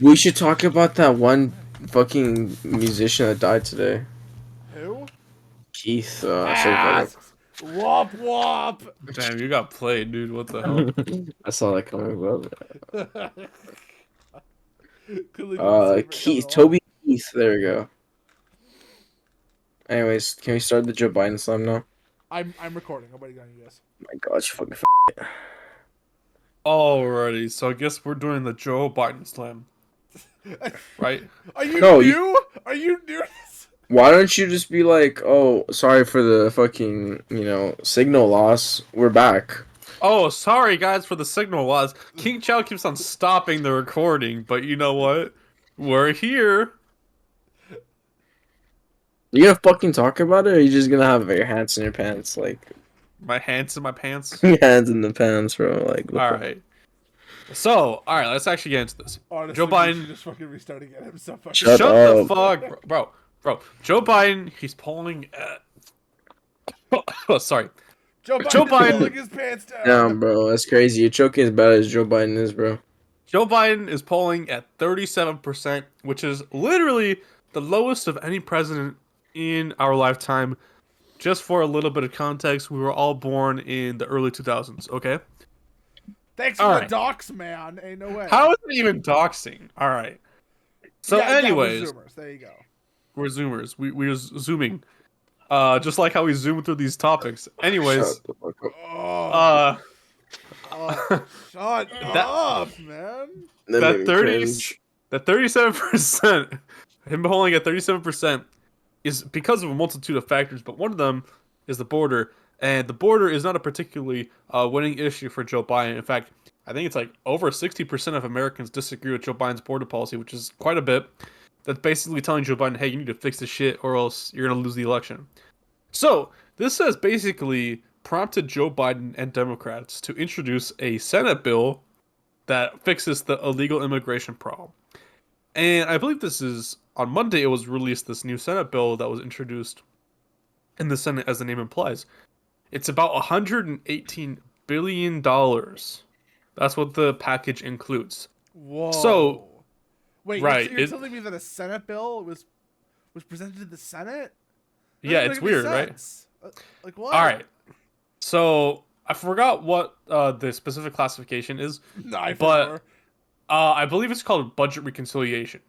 We should talk about that one fucking musician that died today. Who? Keith, Asks. Womp womp. Damn, you got played, dude. What the hell? I saw that coming, bro. Clearly didn't see it coming Keith, along. Toby Keith. There we go. Anyways, can we start the Joe Biden slam now? I'm recording. Nobody got you guys. My God, you fucking. Alrighty, so I guess we're doing the Joe Biden slam, right? Are you No, new? Are you new? to this? Why don't you just be like, oh, sorry for the fucking, signal loss. We're back. Oh, sorry guys for the signal loss. King Chao keeps on stopping the recording, but you know what? We're here. You gonna fucking talk about it, or are you just gonna have your hands in your pants, like My hands in my pants. your hands in the pants, bro? Like, Alright. So, alright, let's actually get into this. Honestly, Joe we Biden. should just fucking restart again. I'm so fucking. Shut the up. fuck, bro. Joe Biden, he's polling at. Oh, sorry. Joe Biden Joe is Biden- pulling his pants down. Damn, bro, that's crazy. You're choking as bad as Joe Biden is, bro. Joe Biden is polling at 37%, which is literally the lowest of any president in our lifetime. Just for a little bit of context, we were all born in the early 2000s, okay? Thanks for Alright. the docs, man. Ain't no way. How is it even doxing? Alright. So Yeah, anyways, we're Zoomers. There you go. we're Zoomers. We're zooming. Just like how we zoom through these topics. Anyways, Shut the fuck up. Oh, shut That- up, man. That made me cringe. that 37%, him polling at 37%, is because of a multitude of factors, but one of them is the border, and the border is not a particularly winning issue for Joe Biden. In fact, I think it's like over 60% of Americans disagree with Joe Biden's border policy, which is quite a bit. That's basically telling Joe Biden, hey, you need to fix this shit or else you're going to lose the election. So, this has basically prompted Joe Biden and Democrats to introduce a Senate bill that fixes the illegal immigration problem. And I believe this is, on Monday it was released, this new Senate bill that was introduced in the Senate, as the name implies. It's about $118 billion. That's what the package includes. Whoa. So, wait, right, you're telling me that a Senate bill was presented to the Senate? That Yeah, doesn't it's make any weird, right? sense. Like what? Alright. So, I forgot what the specific classification is, No, I but forgot. I believe it's called budget reconciliation.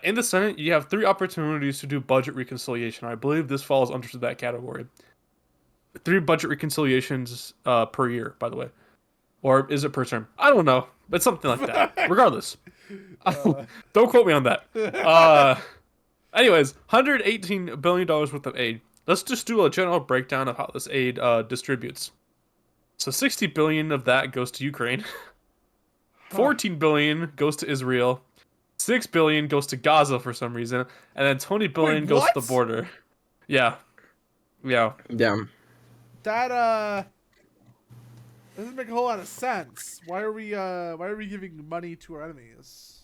In the Senate, you have 3 opportunities to do budget reconciliation. I believe this falls under that category. 3 budget reconciliations per year, by the way. Or is it per term? I don't know. But something like that. Regardless. Don't quote me on that. Anyways, $118 billion worth of aid. Let's just do a general breakdown of how this aid distributes. So $60 billion of that goes to Ukraine. $14 billion goes to Israel. $6 billion goes to Gaza for some reason. And then $20 billion goes to the what? border. Yeah. Damn. That doesn't make a whole lot of sense. Why are we giving money to our enemies?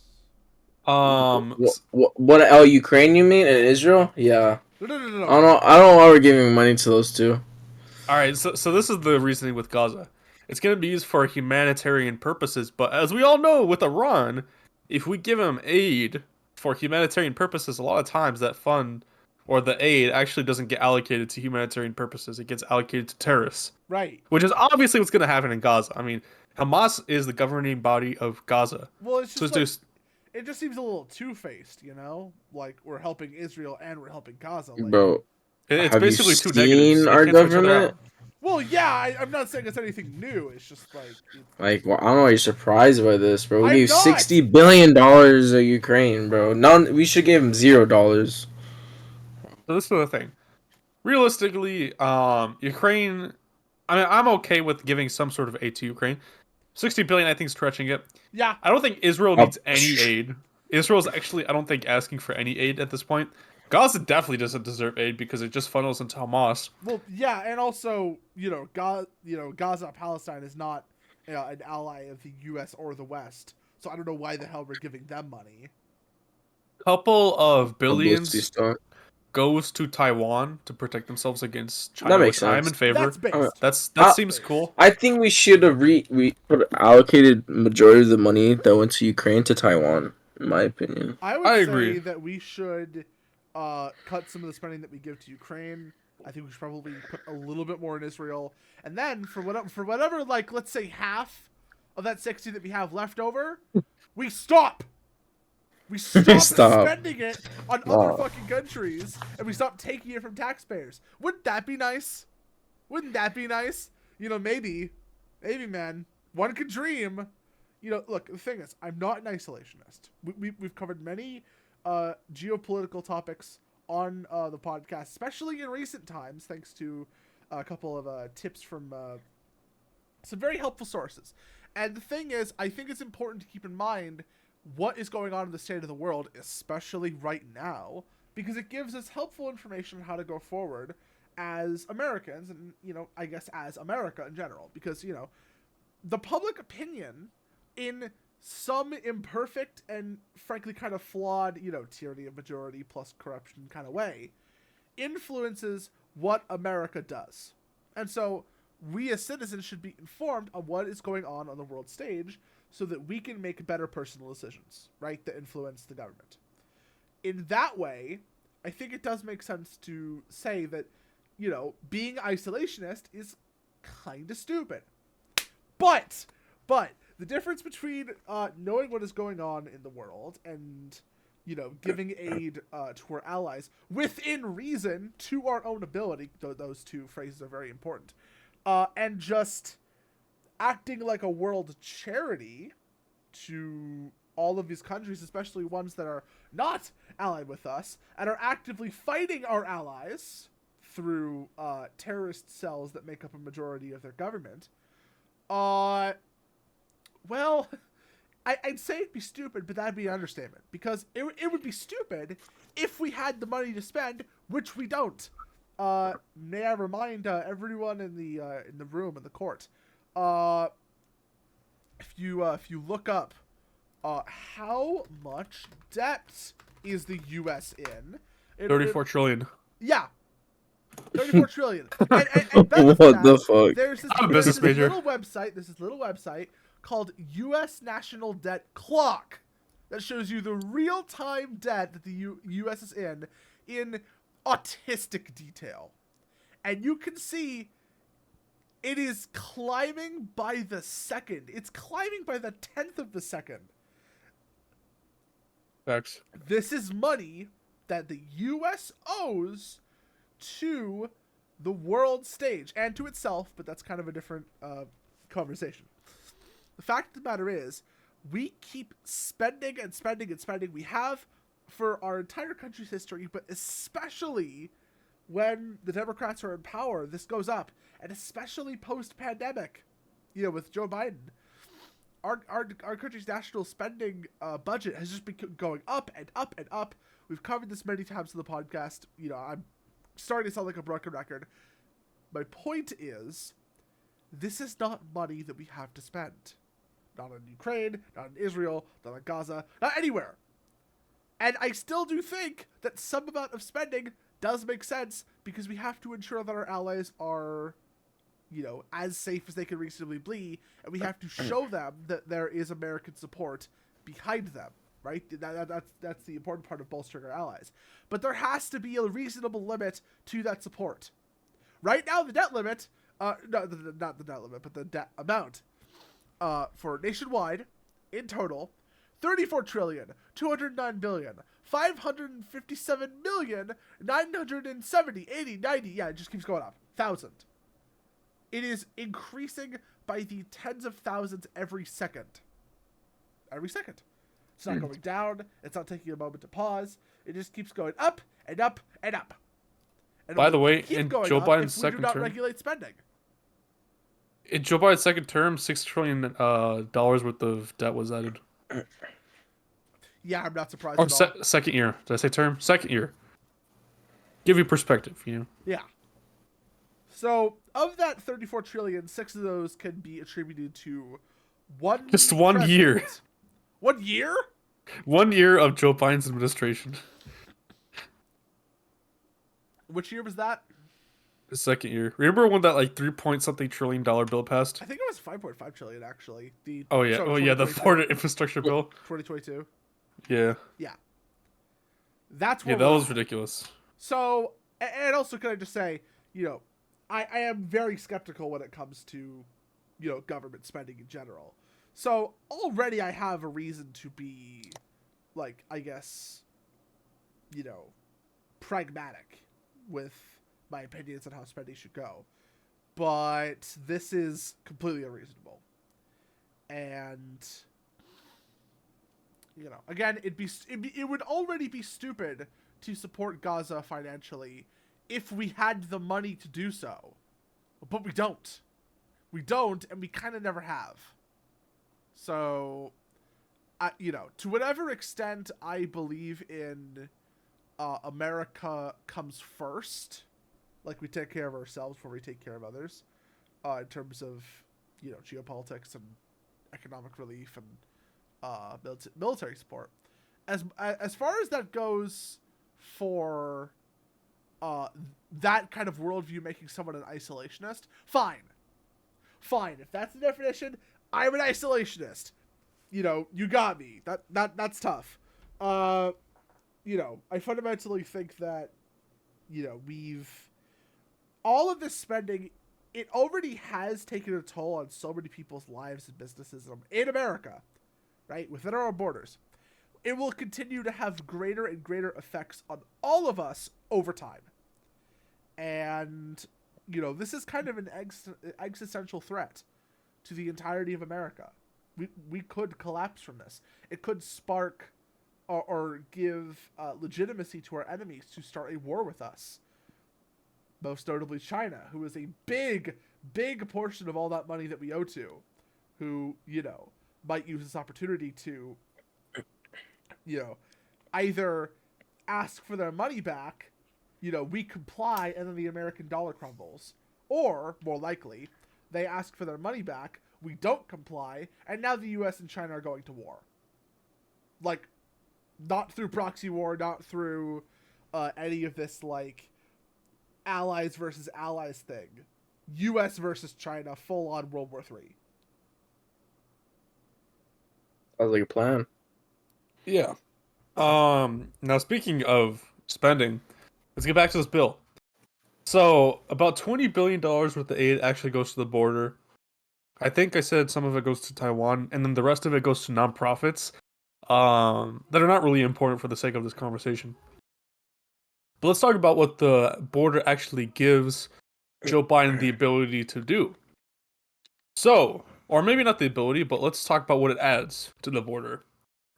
What? Oh, Ukraine, you mean, and Israel? Yeah. No. I don't know why we're giving money to those two. Alright, so this is the reasoning with Gaza. It's going to be used for humanitarian purposes, but as we all know with Iran, if we give them aid for humanitarian purposes, a lot of times that fund or the aid actually doesn't get allocated to humanitarian purposes. It gets allocated to terrorists. Right. Which is obviously what's going to happen in Gaza. I mean, Hamas is the governing body of Gaza. Well, it's So just it just seems a little two-faced, you know? Like we're helping Israel and we're helping Gaza. Like, Bro, it's have you basically two seen negatives. They our cancel each other government? out. well, yeah, I'm not saying it's anything new. It's just like Like, well, I don't know why you're surprised by this, bro. We I'm gave not. $60 billion to Ukraine, bro. We should give him $0. So this is the thing. Realistically, Ukraine. I mean, I'm okay with giving some sort of aid to Ukraine. 60 billion, I think, is stretching it. yeah. I don't think Israel needs any aid. Israel's actually, I don't think, asking for any aid at this point. Gaza definitely doesn't deserve aid because it just funnels into Hamas. Well, yeah, and also, Gaza, Palestine is not an ally of the U.S. or the West, so I don't know why the hell we're giving them money. Couple of Publicity billions. stunt. goes to Taiwan to protect themselves against China, That makes which I'm sense. in favor. That's based. That Uh, seems cool. I think we should have allocated majority of the money that went to Ukraine to Taiwan. In my opinion. I would I say agree. that we should cut some of the spending that we give to Ukraine. I think we should probably put a little bit more in Israel, and then for whatever, like let's say half of that 60 that we have left over, we stop. We stop spending it on other fucking countries, and we stop taking it from taxpayers. Wouldn't that be nice? Wouldn't that be nice? You know, maybe, man, one could dream. You know, look, the thing is, I'm not an isolationist. We've covered many geopolitical topics on the podcast, especially in recent times, thanks to a couple of tips from some very helpful sources. And the thing is, I think it's important to keep in mind what is going on in the state of the world, especially right now, because it gives us helpful information on how to go forward as Americans, and, you know, I guess as America in general, because, you know, the public opinion in some imperfect and frankly kind of flawed, you know, tyranny of majority plus corruption kind of way, influences what America does. And so we as citizens should be informed on what is going on the world stage so that we can make better personal decisions, right, that influence the government. In that way, I think it does make sense to say that, you know, being isolationist is kind of stupid. But the difference between knowing what is going on in the world and, you know, giving aid to our allies within reason to our own ability, those two phrases are very important, and just acting like a world charity to all of these countries, especially ones that are not allied with us and are actively fighting our allies through terrorist cells that make up a majority of their government. Well, I'd say it'd be stupid, but that'd be an understatement, because it would be stupid if we had the money to spend, which we don't. May I remind everyone in the room in the court, if you look up how much debt is the U.S. in? 34 trillion. Yeah. 34 trillion. And What the fuck? There's this, I'm a business major. Little website called U.S. National Debt Clock that shows you the real-time debt that the U.S. is in autistic detail. And you can see it is climbing by the second. It's climbing by the 10th of the second. Facts. This is money that the U.S. owes to the world stage and to itself, but that's kind of a different conversation. The fact of the matter is, we keep spending and spending and spending. We have for our entire country's history, but especially when the Democrats are in power, this goes up, and especially post-pandemic, you know, with Joe Biden. Our country's national spending budget has just been going up and up and up. We've covered this many times on the podcast. You know, I'm starting to sound like a broken record. My point is, this is not money that we have to spend. Not on Ukraine, not in Israel, not on Gaza, not anywhere. And I still do think that some amount of spending does make sense, because we have to ensure that our allies are, you know, as safe as they can reasonably be, and we have to show them that there is American support behind them, right? That's the important part of bolstering our allies. But there has to be a reasonable limit to that support. Right now, the debt limit, not the debt limit, but the debt amount, for nationwide, in total, 34 trillion, 209 billion, 557 million, 970, 80, 90, yeah, it just keeps going up, 1,000. It is increasing by the tens of thousands every second. Every second. It's not going down. It's not taking a moment to pause. It just keeps going up and up and up. And by the way, in Joe Biden's second term, regulate spending. In Joe Biden's second term, $6 trillion worth of debt was added. Yeah, I'm not surprised. Or second year. Did I say term? Second year. Give you perspective, you know. Yeah. So, of that 34 trillion, 6 of those can be attributed to one year. 1 year? 1 year of Joe Biden's administration. Which year was that? The second year. Remember when that like 3 point something trillion bill passed? I think it was 5.5 trillion actually. Oh yeah, the 2022. Florida infrastructure bill. 2022. Yeah, Yeah, that's yeah, where that we're was at. ridiculous. So, and also, can I just say, I am very skeptical when it comes to, government spending in general. So already I have a reason to be, like, I guess, pragmatic with my opinions on how spending should go. But this is completely unreasonable. And, again, it would already be stupid to support Gaza financially if we had the money to do so. But we don't. We don't, and we kind of never have. So, to whatever extent I believe in America comes first, like we take care of ourselves before we take care of others, in terms of, geopolitics and economic relief and military support. As far as that goes for that kind of worldview making someone an isolationist, fine. If that's the definition, I'm an isolationist. You got me. That's tough. I fundamentally think that, we've all of this spending, it already has taken a toll on so many people's lives and businesses in America, right? Within our own borders. It will continue to have greater and greater effects on all of us over time. And, this is kind of an existential threat to the entirety of America. We could collapse from this. It could spark or give legitimacy to our enemies to start a war with us. Most notably China, who is a big, big portion of all that money that we owe to, who, might use this opportunity to, either ask for their money back, we comply and then the American dollar crumbles. Or, more likely, they ask for their money back, we don't comply, and now the US and China are going to war. Like, not through proxy war, not through any of this, like, allies versus allies thing. US versus China, full-on World War III. Sounds like a plan. Yeah. Now speaking of spending, let's get back to this bill. So about $20 billion worth of aid actually goes to the border. I think I said some of it goes to Taiwan, and then the rest of it goes to nonprofits that are not really important for the sake of this conversation. But let's talk about what the border actually gives Joe Biden the ability to do. So, or maybe not the ability, but let's talk about what it adds to the border.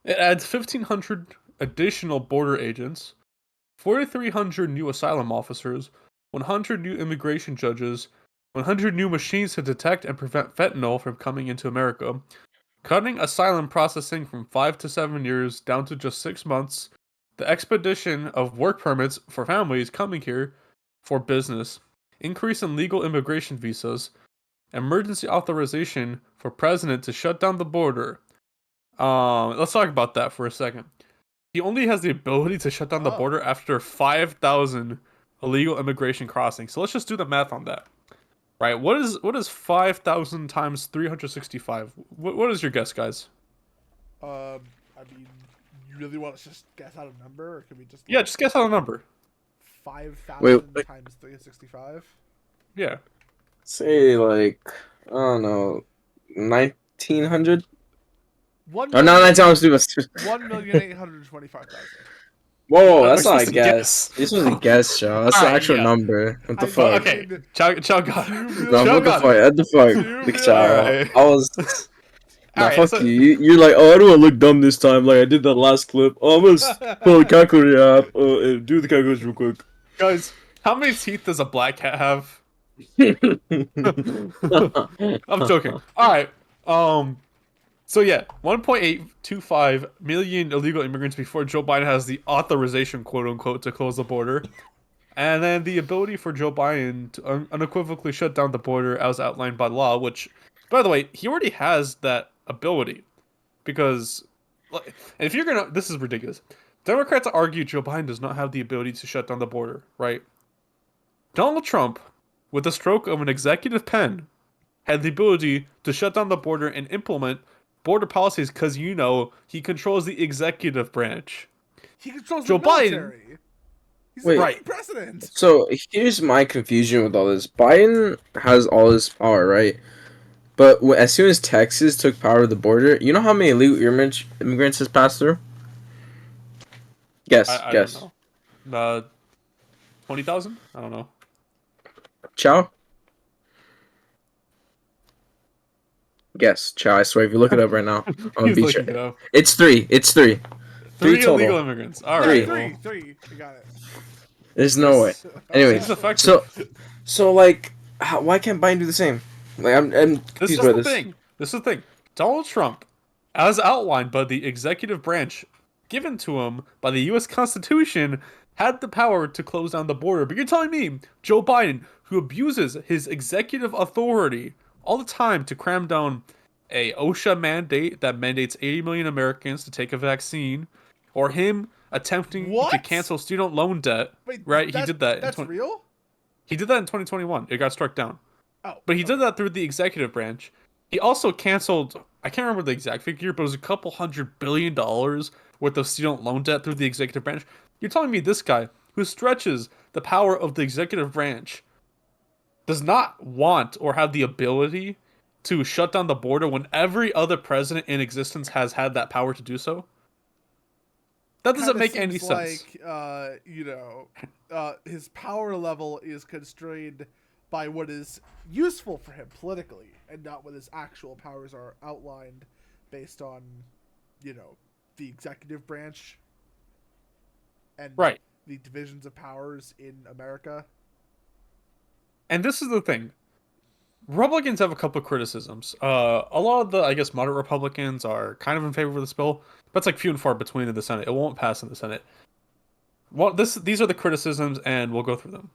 It adds 1,500 additional border agents, 4,300 new asylum officers, 100 new immigration judges, 100 new machines to detect and prevent fentanyl from coming into America, cutting asylum processing from 5 to 7 years down to just 6 months, the expedition of work permits for families coming here for business, increase in legal immigration visas, emergency authorization for president to shut down the border. Let's talk about that for a second. He only has the ability to shut down the border after 5,000 illegal immigration crossings. So let's just do the math on that. Right? What is 5,000 times 365? What is your guess, guys? I mean, you really want to just guess out a number, or can we just? Yeah, just guess out a number. 5,000 times 365. Yeah. Say like, I don't know, 1,900. Oh, no, 19,000. 1,825,000. Whoa, We're that's not a supposed to guess. This was a guess, Joe. That's the Alright, actual yeah. number. What the I fuck? Okay. Chow got it. No, Chow what the got fuck? it. What the fuck? 2 Big Chow. Alright. I was. Nah, Alright, fuck so- you. You're like, oh, I don't want to look dumb this time, like I did that last clip. Oh, I'm gonna pull a calculator app. Do the calculation real quick. Guys, how many teeth does a black cat have? I'm joking. Alright. So yeah, 1.825 million illegal immigrants before Joe Biden has the authorization, quote unquote, to close the border. And then the ability for Joe Biden to unequivocally shut down the border as outlined by law, which, by the way, he already has that ability. Because, and if you're gonna, this is ridiculous. Democrats argue Joe Biden does not have the ability to shut down the border, right? Donald Trump, with the stroke of an executive pen, had the ability to shut down the border and implement border policies because, he controls the executive branch. He controls the Joe Biden, military. He's the Wait. fucking president. So here's my confusion with all this. Biden has all this power, right? But as soon as Texas took power of the border, you know how many illegal immigrants has passed through? Guess, I don't guess. know. 20,000? I don't know. Chao? Guess, Chao. I swear, if you look it up right now, I'll He's beat looking you. it up. It's three. It's three. Three total. illegal immigrants. All Three. right. Three. You got it. There's no way. Anyways, Seems effective. so like, why can't Biden do the same? Like, I'm This confused is by the this. thing. This is the thing. Donald Trump, as outlined by the executive branch given to him by the U.S. Constitution, had the power to close down the border. But you're telling me Joe Biden, who abuses his executive authority all the time to cram down a OSHA mandate that mandates 80 million Americans to take a vaccine, or him attempting to What? cancel student loan debt, Wait, right? He did that. That's real? He did that in 2021. It got struck down. Oh. But he did that through the executive branch. He also canceled, I can't remember the exact figure, but it was a couple $100 billion worth of student loan debt through the executive branch. You're telling me this guy, who stretches the power of the executive branch, does not want or have the ability to shut down the border when every other president in existence has had that power to do so? That doesn't Kinda make any seems sense. Like, his power level is constrained by what is useful for him politically, and not what his actual powers are outlined based on, the executive branch and Right. the divisions of powers in America. And this is the thing. Republicans have a couple of criticisms. A lot of the, I guess, moderate Republicans are kind of in favor of this bill, but it's like few and far between in the Senate. It won't pass in the Senate. Well, these are the criticisms, and we'll go through them.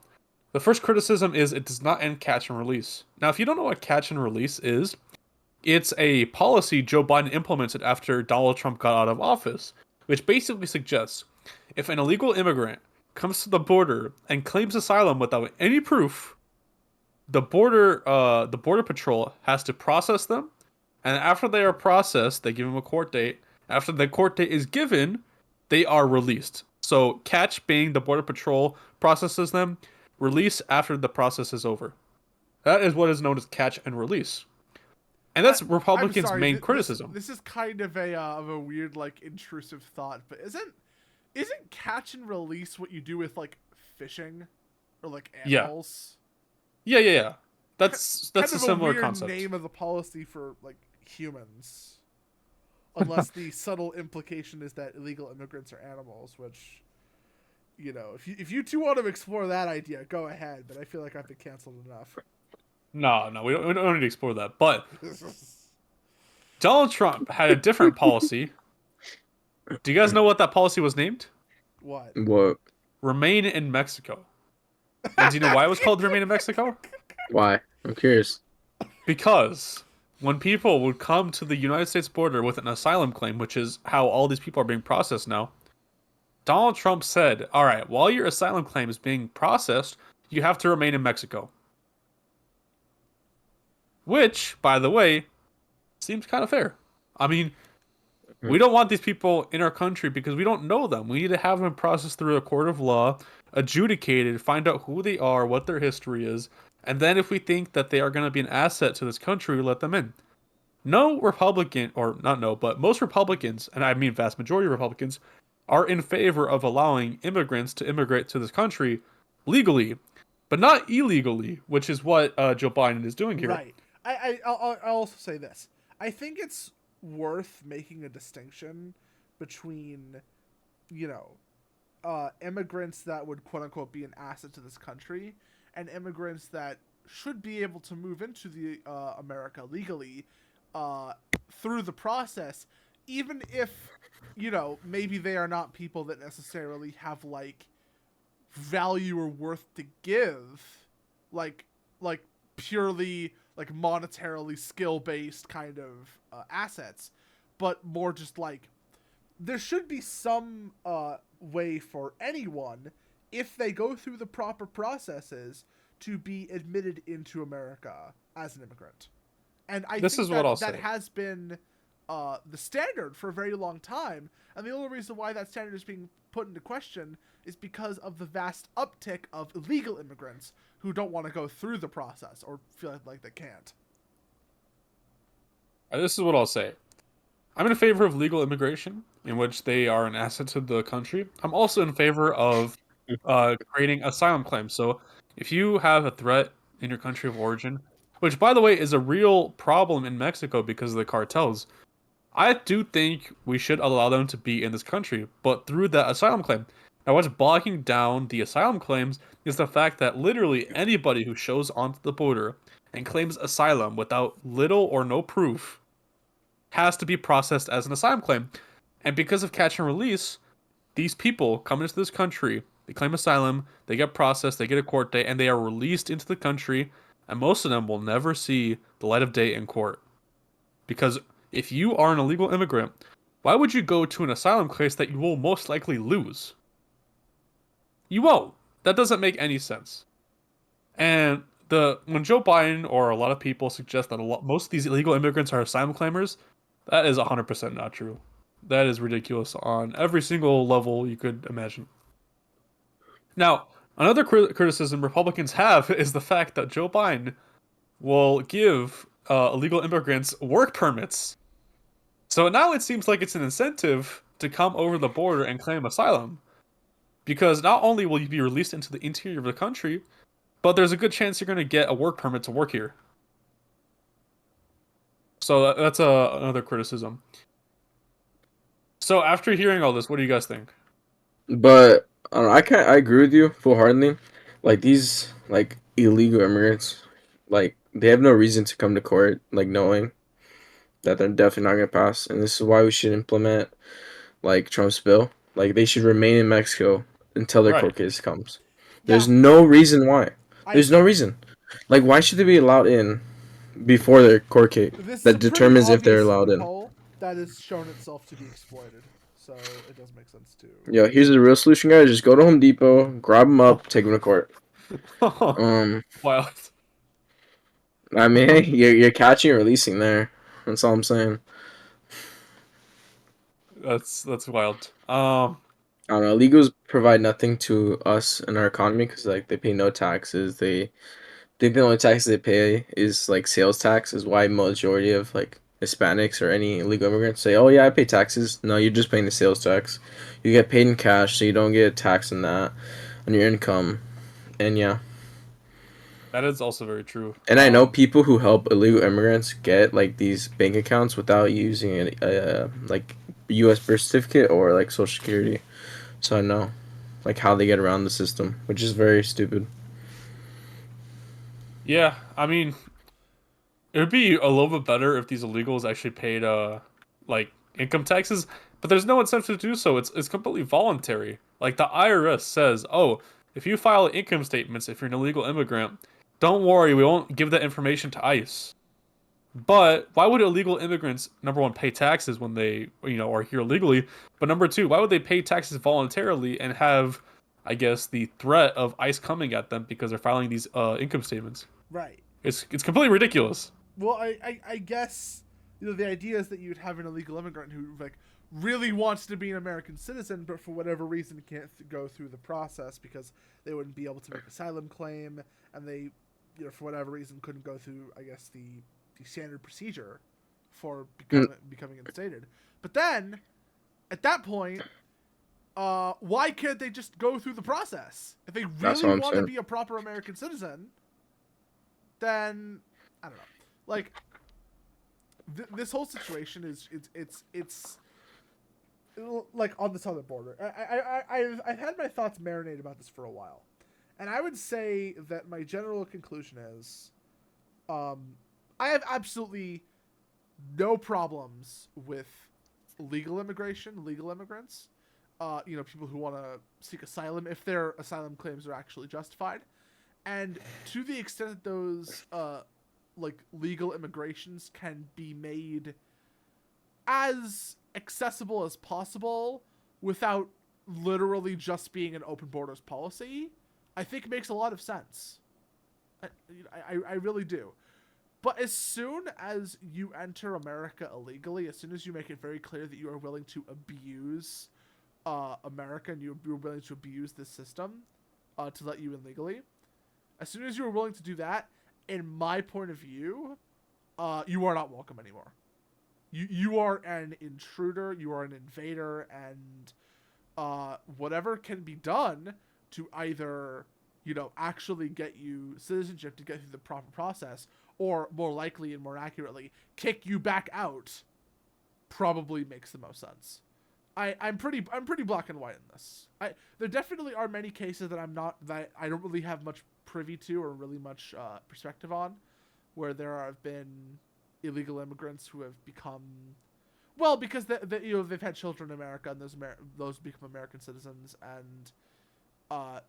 The first criticism is it does not end catch and release. Now, if you don't know what catch and release is, it's a policy Joe Biden implemented after Donald Trump got out of office, which basically suggests if an illegal immigrant comes to the border and claims asylum without any proof, the border patrol has to process them, and after they are processed, they give them a court date. After the court date is given, they are released. So catch being the border patrol processes them, release after the process is over. That is what is known as catch and release. And that's Republicans' I'm sorry, main criticism. This is kind of a weird, like, intrusive thought, but isn't catch and release what you do with, like, fishing or like animals? Yeah. That's kind a of similar weird concept. Name of the policy for like humans, unless the subtle implication is that illegal immigrants are animals. Which, if you two want to explore that idea, go ahead. But I feel like I've been canceled enough. No, we don't need to explore that. But Donald Trump had a different policy. Do you guys know what that policy was named? What? Remain in Mexico. And do you know why it was called Remain in Mexico? Why? I'm curious. Because when people would come to the United States border with an asylum claim, which is how all these people are being processed now, Donald Trump said, all right, while your asylum claim is being processed, you have to remain in Mexico. Which, by the way, seems kind of fair. I mean, we don't want these people in our country because we don't know them. We need to have them processed through a court of law, adjudicated, find out who they are, what their history is, and then if we think that they are going to be an asset to this country, we let them in. No Republican, or not no, but most Republicans, and I mean vast majority of Republicans, are in favor of allowing immigrants to immigrate to this country legally, but not illegally, which is what Joe Biden is doing here. Right. I'll also say this. I think it's worth making a distinction between, immigrants that would quote unquote be an asset to this country and immigrants that should be able to move into the America legally through the process, even if, maybe they are not people that necessarily have like value or worth to give, like purely like monetarily skill-based kind of assets, but more just like there should be some way for anyone, if they go through the proper processes to be admitted into America as an immigrant. And I This think is what I'll that say. has been the standard for a very long time. And the only reason why that standard is being put into question is because of the vast uptick of illegal immigrants who don't want to go through the process or feel like they can't. This is what I'll say. I'm in favor of legal immigration, in which they are an asset to the country. I'm also in favor of creating asylum claims. So if you have a threat in your country of origin, which by the way is a real problem in Mexico because of the cartels, I do think we should allow them to be in this country, but through that asylum claim. Now, what's bogging down the asylum claims is the fact that literally anybody who shows onto the border and claims asylum without little or no proof has to be processed as an asylum claim. And because of catch and release, these people come into this country, they claim asylum, they get processed, they get a court date, and they are released into the country, and most of them will never see the light of day in court. Because if you are an illegal immigrant, why would you go to an asylum case that you will most likely lose? You won't. That doesn't make any sense. And when Joe Biden or a lot of people suggest that most of these illegal immigrants are asylum claimers, that is 100% not true. That is ridiculous on every single level you could imagine. Now, another criticism Republicans have is the fact that Joe Biden will give illegal immigrants work permits. So now it seems like it's an incentive to come over the border and claim asylum. Because not only will you be released into the interior of the country, but there's a good chance you're going to get a work permit to work here. So that's another criticism. So after hearing all this, what do you guys think? But I don't know, I agree with you full heartedly. Like these like illegal immigrants, like they have no reason to come to court, like knowing that they're definitely not gonna pass. And this is why we should implement like Trump's bill. Like they should remain in Mexico until their Right. court case comes. Yeah, There's no reason why. I There's no reason. Like why should they be allowed in before their court case this is that a pretty determines if they're obvious allowed in? loophole that has shown itself to be exploited. So it does make sense too. Yo, here's the real solution, guys. Just go to Home Depot, grab them up, take them to court. Um, Wow. I mean, hey, you're catching and releasing there. That's all I'm saying. That's wild. I don't know. Illegals provide nothing to us in our economy because like they pay no taxes. They think the only taxes they pay is like sales tax. Is why majority of like Hispanics or any illegal immigrants say, "Oh yeah, I pay taxes." No, you're just paying the sales tax. You get paid in cash, so you don't get taxed on that on your income. And yeah. That is also very true. And I know people who help illegal immigrants get like these bank accounts without using a like U.S. birth certificate or like Social Security. So I know like how they get around the system, which is very stupid. Yeah, I mean, it would be a little bit better if these illegals actually paid like income taxes, but there's no incentive to do so. It's completely voluntary. Like the IRS says, "Oh, if you file income statements if you're an illegal immigrant, don't worry, we won't give that information to ICE." But why would illegal immigrants, number one, pay taxes when they, are here illegally? But number two, why would they pay taxes voluntarily and have, I guess, the threat of ICE coming at them because they're filing these income statements? Right. It's completely ridiculous. Well, I guess the idea is that you'd have an illegal immigrant who like really wants to be an American citizen, but for whatever reason can't go through the process because they wouldn't be able to make asylum claim, and they, for whatever reason couldn't go through, I guess, the standard procedure for becoming instated. But then, at that point, why can't they just go through the process? If they That's really what I'm want to saying. be a proper American citizen, then I don't know. Like this whole situation is it's like on the southern border. I've had my thoughts marinate about this for a while, and I would say that my general conclusion is, I have absolutely no problems with legal immigration, legal immigrants. People who want to seek asylum if their asylum claims are actually justified, and to the extent that those like legal immigrations can be made as accessible as possible without literally just being an open borders policy, I think makes a lot of sense. I really do. But as soon as you enter America illegally, as soon as you make it very clear that you are willing to abuse America and you're willing to abuse this system to let you in legally, as soon as you are willing to do that, in my point of view, you are not welcome anymore. You are an intruder, you are an invader, and whatever can be done to either, actually get you citizenship to get through the proper process, or more likely and more accurately, kick you back out, probably makes the most sense. I'm pretty black and white in this. There definitely are many cases that I don't really have much privy to or really much perspective on, where there have been illegal immigrants who have become, well, because they've had children in America, and those become American citizens, and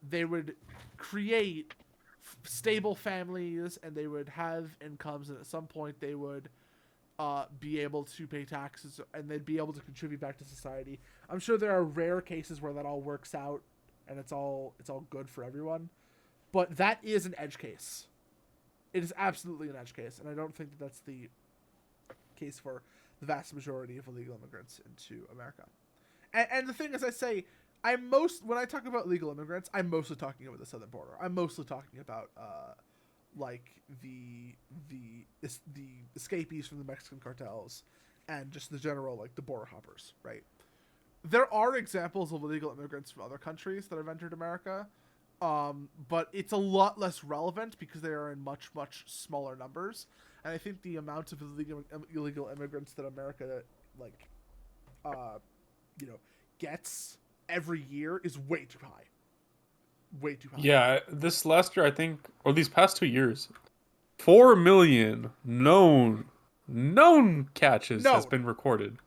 they would create stable families, and they would have incomes, and at some point they would be able to pay taxes, and they'd be able to contribute back to society. I'm sure there are rare cases where that all works out, and it's all good for everyone, but that is an edge case. It is absolutely an edge case, and I don't think that that's the case for the vast majority of illegal immigrants into America. And the thing is, I say, when I talk about illegal immigrants, I'm mostly talking about the southern border. I'm mostly talking about like the escapees from the Mexican cartels, and just the general, like, the border hoppers, right? There are examples of illegal immigrants from other countries that have entered America, but it's a lot less relevant because they are in much, much smaller numbers. And I think the amount of illegal immigrants that America, like, gets every year is way too high. Way too high. Yeah, this last year, I think, or these past 2 years, 4 million known catches has been recorded.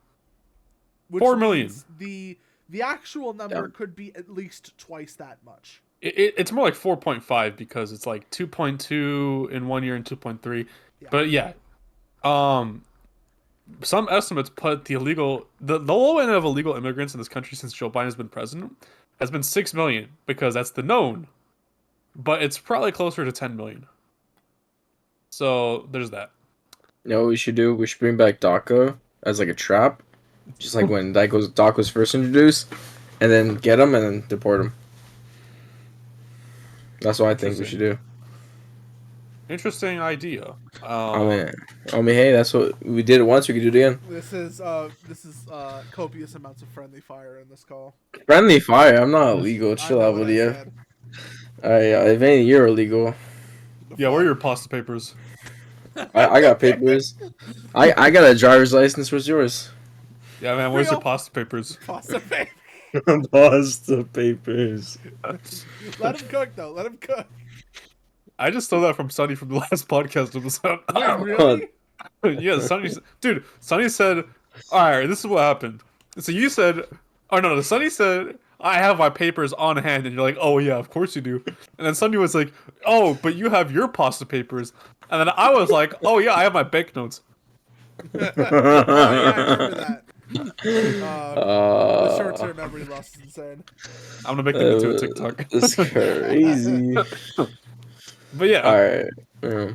Which 4 million. The actual number could be at least twice that much. It's more like 4.5 because it's like 2.2 in 1 year and 2.3. Yeah. But yeah, some estimates put the low end of illegal immigrants in this country since Joe Biden has been president has been 6 million, because that's the known, but it's probably closer to 10 million. So there's that. You know what we should do? We should bring back DACA as like a trap, just like when DACA was first introduced, and then get them and then deport them. That's what I think we should do. Interesting idea. I mean, hey, that's what we did it once. We could do it again. This is copious amounts of friendly fire in this call. Friendly fire. I'm not illegal. Chill out with you. Alright, if anything, you're illegal. Yeah, where are your pasta papers? I got papers. I got a driver's license. Where's yours? Yeah, man. Where's your pasta papers? Pasta papers. Pasta papers. Let him cook, though. Let him cook. I just stole that from Sonny from the last podcast episode. Wait, really? Yeah, Sonny said, alright, this is what happened. So you said, oh no, Sonny said, I have my papers on hand, and you're like, oh yeah, of course you do. And then Sonny was like, oh, but you have your pasta papers. And then I was like, oh yeah, I have my banknotes. Oh, yeah, I remember that. The short-term memory loss is insane. I'm gonna make them into a TikTok. It's crazy. But yeah. Alright. Yeah.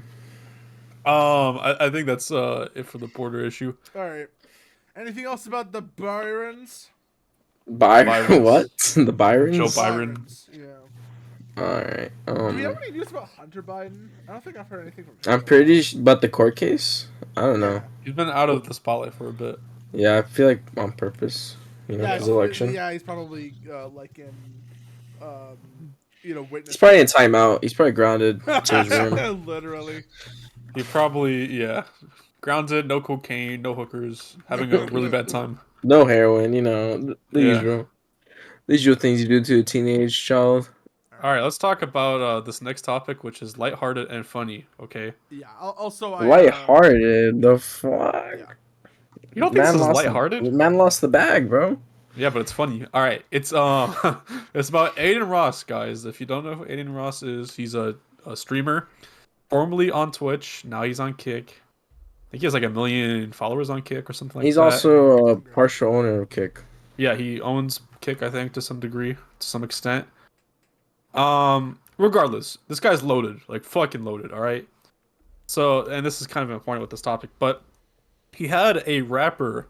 I think that's it for the border issue. Alright. Anything else about the Byrons? Byron? What? The Byrons? Joe Byron. Yeah. Alright. Do we have any news about Hunter Biden? I don't think I've heard anything from him. I'm pretty about the court case. I don't know. He's been out of the spotlight for a bit. Yeah, I feel like on purpose. His election. Yeah, he's probably like in, witness. He's probably in timeout. He's probably grounded to his room. Literally. He probably, grounded, no cocaine, no hookers, having a really bad time. No heroin, the usual. The usual things you do to a teenage child. All right, let's talk about this next topic, which is lighthearted and funny. Okay. Yeah. Also, lighthearted. The fuck. Yeah. You don't think this is lighthearted? Man lost the bag, bro. Yeah, but it's funny. All right, it's it's about Adin Ross, guys. If you don't know who Adin Ross is, he's a streamer, formerly on Twitch. Now he's on Kick. I think he has like 1 million followers on Kick or something like that. He's also a partial owner of Kick. Yeah, he owns Kick, I think, to some degree, to some extent. Regardless, this guy's loaded, like fucking loaded. All right. So, and this is kind of important with this topic, but he had a rapper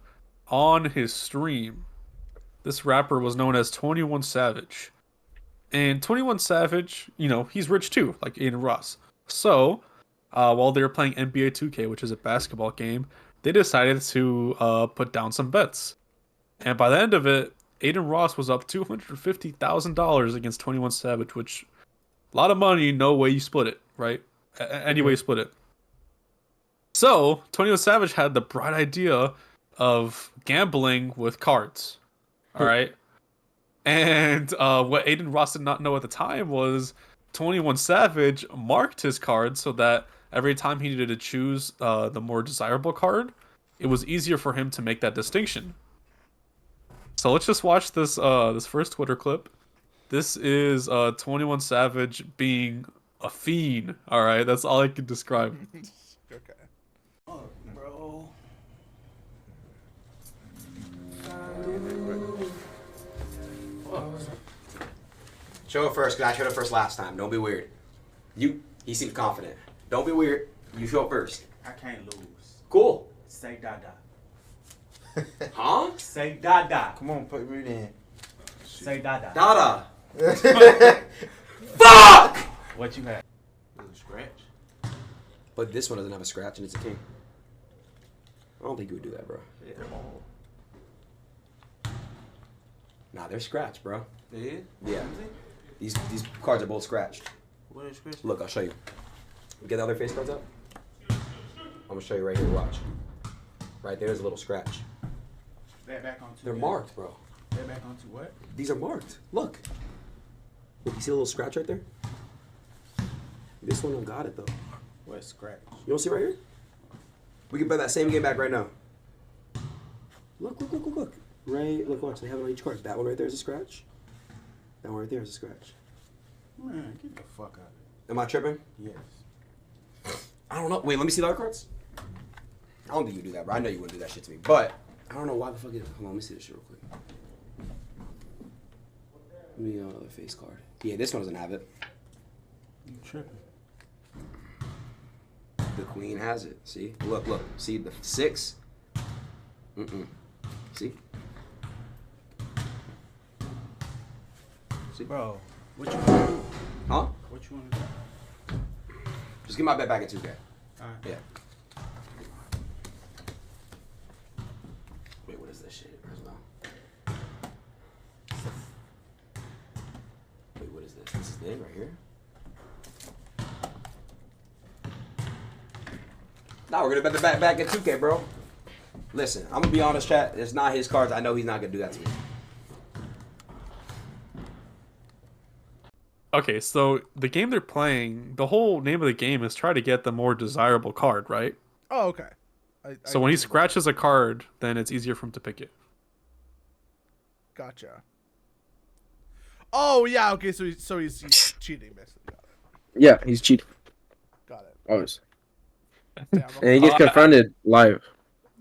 on his stream. This rapper was known as 21 Savage. And 21 Savage, you know, he's rich too, like Aiden Ross. So, while they were playing NBA 2K, which is a basketball game, they decided to put down some bets. And by the end of it, Aiden Ross was up $250,000 against 21 Savage, which a lot of money, no way you split it, right? Any way you split it. So, 21 Savage had the bright idea of gambling with cards. All right. And what Aiden Ross did not know at the time was 21 Savage marked his card so that every time he needed to choose the more desirable card, it was easier for him to make that distinction. So let's just watch this this first Twitter clip. This is 21 Savage being a fiend. All right, that's all I can describe. Okay. Oh, bro. Show it first, because I showed it first last time. Don't be weird. He seems confident. Don't be weird. You show it first. I can't lose. Cool. Say dada. Huh? Say dada. Come on, put me in. Say dada. Dada. Fuck! What you have? A scratch? But this one doesn't have a scratch and it's a king. I don't think you would do that, bro. Yeah. Nah, they're scratched, bro. Yeah? Yeah. These cards are both scratched. What is scratch? Look, I'll show you. Get the other face cards up. I'm gonna show you right here. Watch. Right there's a little scratch. That back onto They're what? marked, bro. That back onto what? These are marked. Look. Look, you see a little scratch right there? This one don't got it though. What scratch? You don't see right here? We can play that same game back right now. Look. Right, look, watch. They have it on each card. That one right there is a scratch. That one right there is a scratch. Man, get the fuck out of Am I tripping? it. Yes. I don't know. Wait, let me see the other cards. I don't think you do that, bro. I know you wouldn't do that shit to me. But I don't know why the fuck it is. Hold on, let me see this shit real quick. Let me another face card. Yeah, this one doesn't have it. You tripping. The queen has it. See? Look. See the 6? See? See? Bro, what you want to do? Huh? What you want to do? Just get my bet back in 2K. Alright. Yeah. Wait, what is this shit? Wait, what is this? This is it right here? Nah, we're gonna bet the back in 2K, bro. Listen, I'm gonna be honest, chat. It's not his cards. I know he's not gonna do that to me. Okay, so the game they're playing, the whole name of the game is try to get the more desirable card, right? Oh, okay. So when he scratches a card, then it's easier for him to pick it. Gotcha. Oh yeah. Okay. So he's cheating basically. Got it. Yeah, he's cheating. Got it. Always. Damn, And he gets confronted live.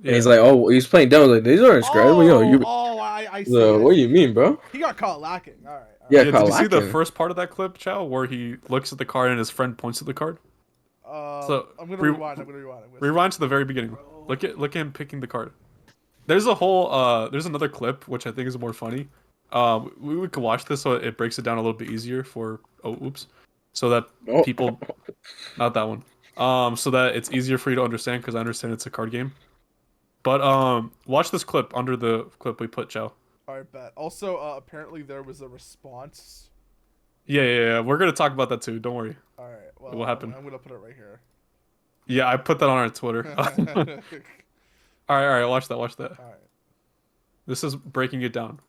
Yeah. And he's like, oh, he's playing dumb. Like, these aren't scratch. I see. So, it. what do you mean, bro? He got caught lacking. All right. Yeah, Did you see the lacking. first part of that clip, Chao, where he looks at the card and his friend points at the card? So, I'm gonna rewind. I'm gonna rewind. Rewind to the very beginning. Look at him picking the card. There's a whole there's another clip which I think is more funny. We could watch this so it breaks it down a little bit easier for so that people not that one. So that it's easier for you to understand because I understand it's a card game. But watch this clip under the clip we put, Chao. All right, bet. Also, apparently there was a response. Yeah. We're gonna talk about that too. Don't worry. All right. Well, What happened? I'm gonna put it right here. Yeah, I put that on our Twitter. All right. Watch that. All right. This is breaking it down.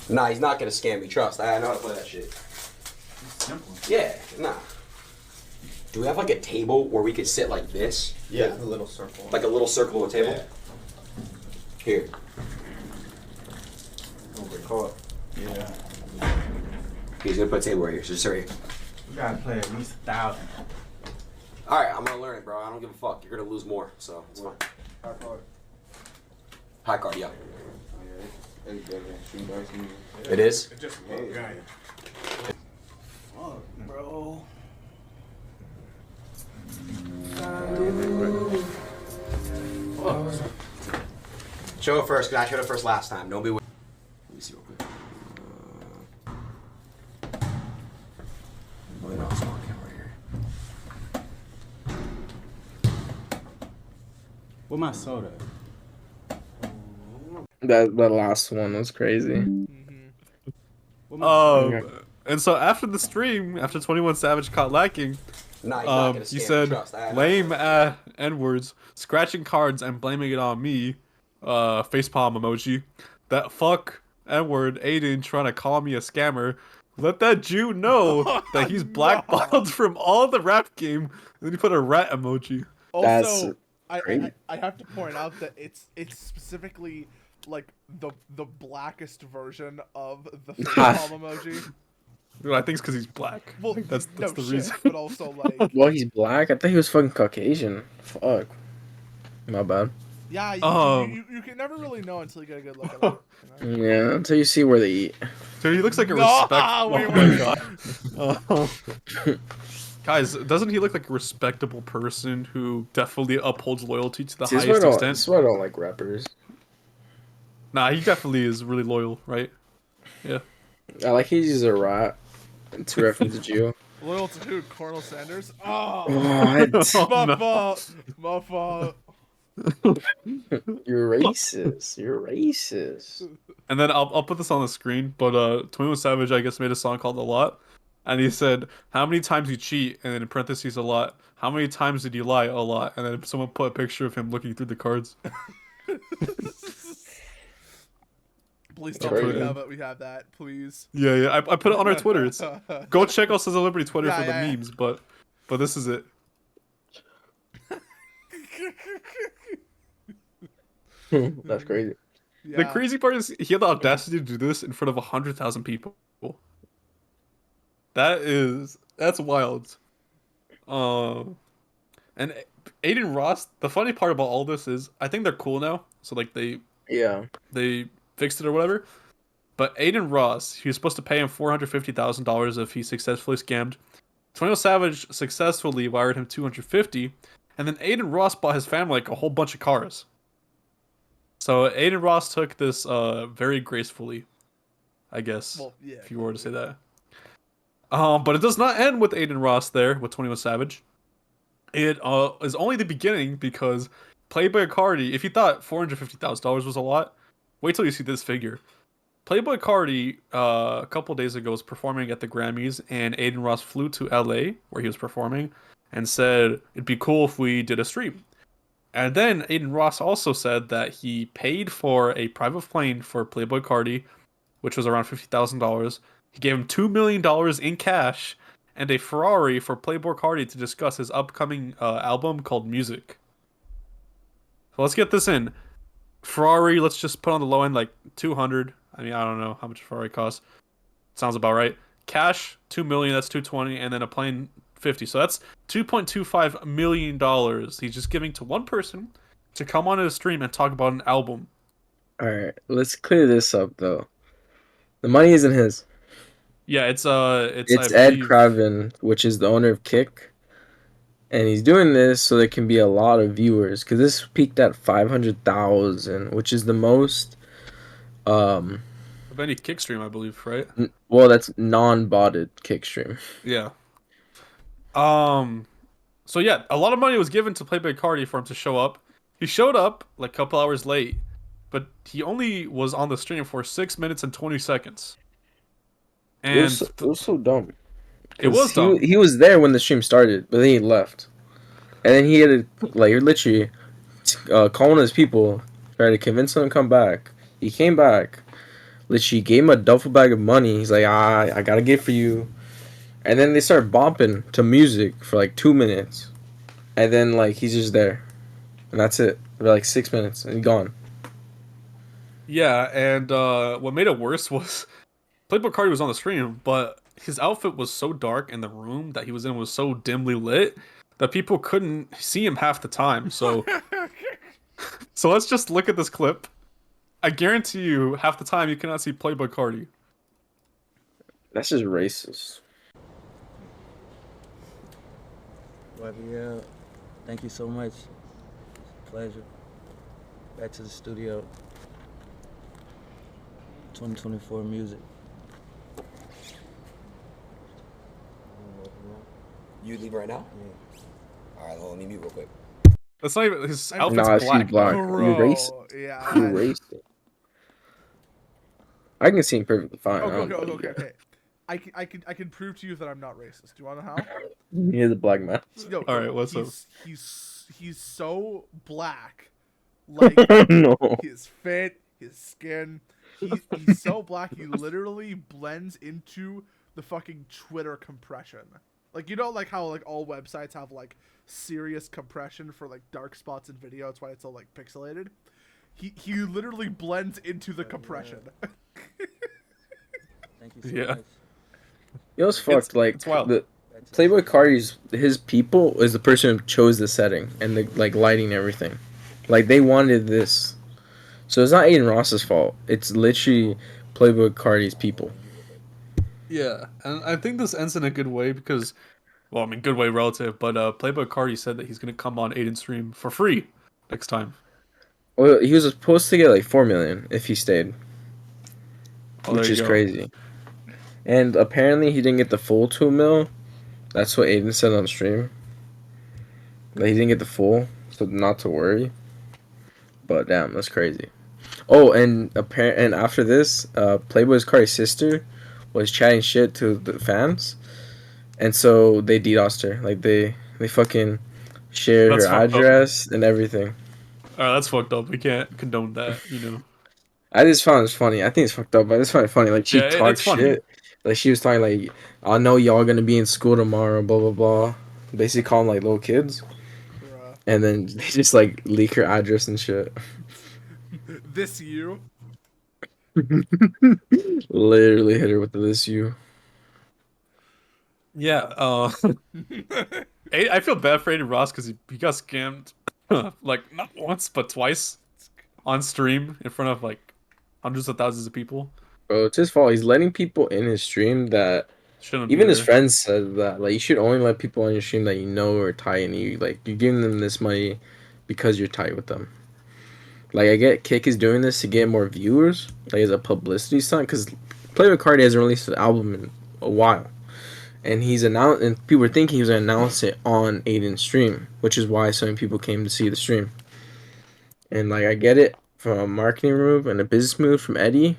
Nah, he's not gonna scam me. Trust. I know how to play that shit. It's simple. Yeah, nah. Do we have like a table where we could sit like this? Yeah, a little circle. Like a little circle of a table? Yeah. Here. Don't get caught. Yeah. He's gonna put a table right here. So just right here. We gotta play at least 1,000. Alright, I'm gonna learn it, bro. I don't give a fuck. You're gonna lose more, so it's fine. High card. High card, yeah. It's better than shooting dice and It is. It's just a little guy. Fuck, bro. Show it first, because I showed it first last time. Don't be weird. Let me see real quick. Oh, no, it's on camera here. What my soda? That last one was crazy. What my Okay. And so after the stream, after 21 Savage caught lacking, Nah, he's not gonna he scam. said Trust. lame N-words, scratching cards and blaming it on me. Facepalm emoji. That fuck N-word Adin trying to call me a scammer. Let that Jew know that he's blackballed from all the rap game. And then he put a rat emoji. That's Also, great. I have to point out that it's specifically like the blackest version of the facepalm emoji. Well, I think it's because he's black. Well, That's no the shit, reason. but also like Well, he's black. I thought he was fucking Caucasian. Fuck. My bad. yeah, Um. you can never really know until you get a good look at it. You know? Yeah, until you see where they eat. Dude, he looks like a No, respect. wait, Oh my wait. god. Guys, doesn't he look like a respectable person who definitely upholds loyalty to the See, highest this extent? is why I don't like rappers. Nah, he definitely is really loyal, right? Yeah. I like he's a rat to reference a Jew. Loyal to who? Colonel Sanders? Oh, What? Oh, my no. fault. My fault. You're racist. You're racist. And then I'll put this on the screen, but 21 Savage I guess made a song called A Lot. And he said, how many times you cheat? And then in parentheses a lot. How many times did you lie? A lot. And then someone put a picture of him looking through the cards. Please That's tell me crazy. we have that, please. Yeah, I put it on our Twitter. It's, go check out Sons of Liberty Twitter Yeah, for the yeah, yeah. memes, but this is it. That's crazy. Yeah. The crazy part is he had the audacity to do this in front of 100,000 people. That's wild. And Aiden Ross. The funny part about all this is I think they're cool now. So like Yeah. they fixed it or whatever. But Aiden Ross, he was supposed to pay him $450,000 if he successfully scammed. 21 Savage successfully wired him $250, and then Aiden Ross bought his family like a whole bunch of cars. So Aiden Ross took this very gracefully, I guess, Well, yeah. if you were to say that. But it does not end with Aiden Ross there with 21 Savage. It is only the beginning because Playboi Carti, if you thought $450,000 was a lot, wait till you see this figure. Playboi Carti, a couple days ago, was performing at the Grammys, and Aiden Ross flew to LA, where he was performing, and said it'd be cool if we did a stream. And then Aiden Ross also said that he paid for a private plane for Playboi Carti, which was around $50,000. He gave him $2 million in cash and a Ferrari for Playboi Carti to discuss his upcoming album called Music. So let's get this in. Ferrari, let's just put on the low end like 200. I mean, I don't know how much a Ferrari costs. Sounds about right. Cash, 2 million, that's 220, and then a plane 50. So that's $2.25 million he's just giving to one person to come on his stream and talk about an album. Alright, let's clear this up though. The money isn't his. Yeah, it's It's I Ed believe, Craven, which is the owner of Kick. And he's doing this so there can be a lot of viewers. Because this peaked at 500,000, which is the most. of any kick stream, I believe, right? Well, that's non-botted Kick stream. Yeah. So yeah, a lot of money was given to Playboi Carti for him to show up. He showed up like a couple hours late, but he only was on the stream for 6 minutes and 20 seconds. And It was so dumb. it was dumb. He was there when the stream started, but then he left. And then he had to, like, literally call one of his people, try to convince him to come back. He came back. Literally gave him a duffel bag of money. He's like, I got a gift for you. And then they start bumping to music for like 2 minutes. And then, like, he's just there. And that's it. For like 6 minutes. And he's gone. Yeah, and what made it worse was Playboi Carti was on the stream, but his outfit was so dark and the room that he was in was so dimly lit that people couldn't see him half the time. So so let's just look at this clip. I guarantee you, half the time you cannot see Playboi Carti. That's just racist. Vladimir, thank you so much. It's a pleasure. Back to the studio. 2024 music. You leave right now? Yeah. All right, hold on, let me mute real quick. That's not even his I'm- outfit's Nah, she's black. black. though. You racist. Yeah. You racist. I can see him perfectly fine. I Okay, don't okay, know okay, what you okay. I can prove to you that I'm not racist. Do you want to know how? got. He is a black man. No, All right, what's up? he's so black, like No. his fit, his skin. He's so black. He literally blends into the fucking Twitter compression. Like you know, like how like all websites have like serious compression for like dark spots in video. That's why it's all like pixelated. He literally blends into the compression. Thank you so Yeah. much. You know what's fucked? Like it's wild. the Back to the Playboy studio. Cardi's his people is the person who chose the setting and the like lighting and everything. Like they wanted this. So it's not Aiden Ross's fault. It's literally Playboy Cardi's people. Yeah, and I think this ends in a good way because, well, I mean, good way relative, but Playboi Carti said that he's gonna come on Aiden's stream for free next time. Well, he was supposed to get like 4 million if he stayed, Oh, there which you is go. crazy. And apparently he didn't get the full 2 mil. That's what Aiden said on stream. That he didn't get the full, so not to worry. But damn, that's crazy. Oh, and and after this, Playboy Cardi's sister was chatting shit to the fans, and so they DDoSed her. Like they fucking shared That's her fucked up. address and everything. That's fucked up. We can't condone that, you know. I just found it funny. I think it's fucked up, but I just find it funny. Like she Yeah, talked it's funny. shit. Like she was talking like, I know y'all gonna be in school tomorrow, blah blah blah. Basically calling like little kids, Bruh. and then they just like leak her address and shit. This you. Literally hit her with the this you. Yeah. I feel bad for Aiden Ross because he got scammed, like not once but twice on stream in front of like hundreds of thousands of people. Bro, it's his fault. He's letting people in his stream that Shouldn't be even his there. friends said that like you should only let people on your stream that you know are tight and you're giving them this money because you're tight with them. Like I get Kick is doing this to get more viewers, like as a publicity stunt, because Playboi Carti hasn't released an album in a while, and he's announced, and people were thinking he was gonna announce it on Aiden's stream, which is why so many people came to see the stream. And like I get it from a marketing move and a business move from Eddie,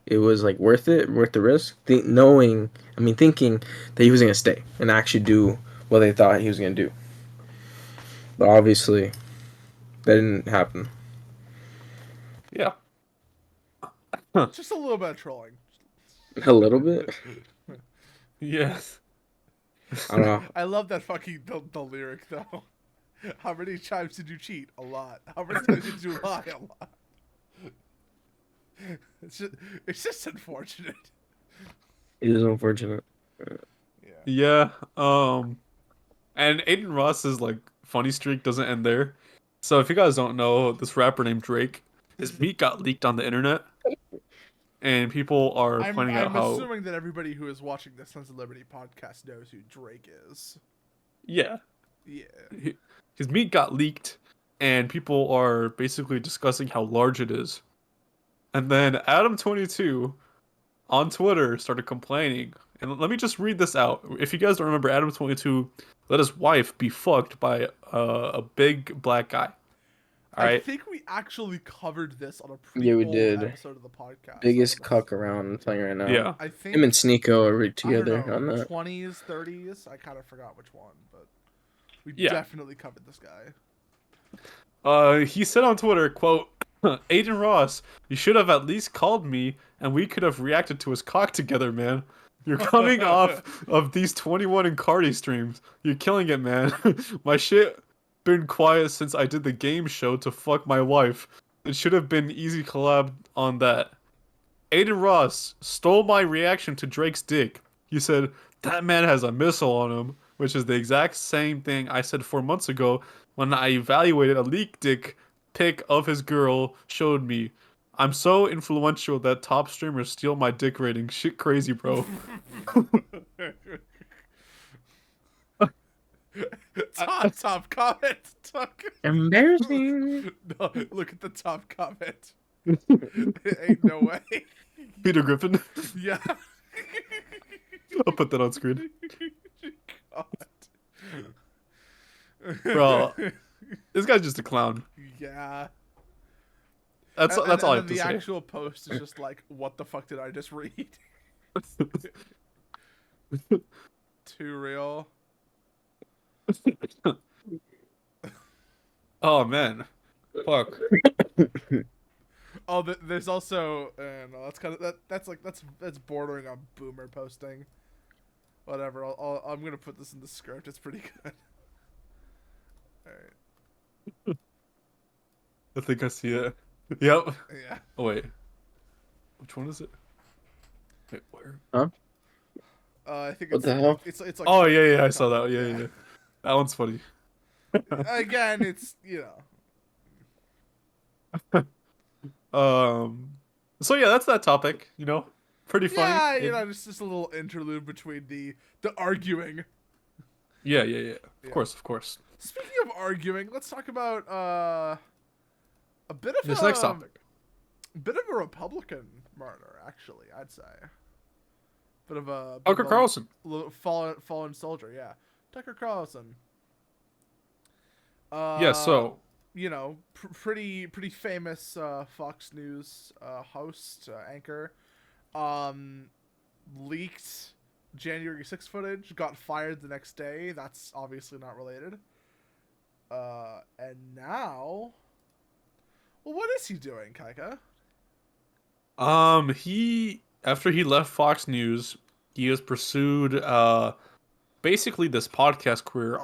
it was like worth it, worth the risk. Thinking that he was gonna stay and actually do what they thought he was gonna do, but obviously that didn't happen. Yeah. Just a little bit of trolling. A little bit. Yeah. I don't know. I love that fucking the lyric though. How many times did you cheat? A lot. How many times did you lie? A lot. It's just unfortunate. It is unfortunate. Yeah. And Aiden Ross's like funny streak doesn't end there. So if you guys don't know, this rapper named Drake, his beat got leaked on the internet, and people are pointing out I'm how assuming that everybody who is watching the Sons of Liberty podcast knows who Drake is. yeah, Yeah. his meat got leaked, and people are basically discussing how large it is. And then Adam22 on Twitter started complaining. And let me just read this out. If you guys don't remember, Adam22 let his wife be fucked by a big black guy. All I right. think we actually covered this on a Yeah, we pre-old did. episode of the podcast. Biggest I don't cuck around I'm telling you right now. Yeah. I think Him and Sneeko are I together don't on know, that. 20s, 30s. I kind of forgot which one, but we Yeah. definitely covered this guy. He said on Twitter, quote, Aiden Ross, you should have at least called me and we could have reacted to his cock together, man. You're coming off of these 21 and Cardi streams. You're killing it, man. My shit been quiet since I did the game show to fuck my wife. It should have been easy collab on that. Aiden Ross stole my reaction to Drake's dick. He said, that man has a missile on him, which is the exact same thing I said 4 months ago when I evaluated a leak dick pic of his girl showed me. I'm so influential that top streamers steal my dick rating. Shit crazy, bro. Top comment. Embarrassing. No, look at the top comment. Ain't no way. Peter Griffin. Yeah. I'll put that on screen. God. Bro, this guy's just a clown. Yeah. That's all I and have then to the say. actual post is just like, what the fuck did I just read? Too real. Oh man, fuck. Oh, there's also no, that's kind of that's bordering on boomer posting. Whatever. I'm gonna put this in the script. It's pretty good. All right. I think I see it. Yep. Yeah. Oh wait, which one is it? Wait, where? Huh? I think What it's the hell? it's like. Oh yeah, I saw that. Yeah. That one's funny. Again, it's So yeah, that's that topic. Pretty funny. Yeah, just a little interlude between the arguing. Yeah. Of course. Speaking of arguing, let's talk about a bit of This next topic. A bit of a Republican martyr, actually. I'd say. Bit of a Tucker Carlson. fallen soldier. Yeah, Tucker Carlson. Yeah. So. Pretty famous Fox News host, anchor, leaked January 6th footage, got fired the next day. That's obviously not related. And now, well, what is he doing, Kaika? After he left Fox News, he has pursued basically this podcast career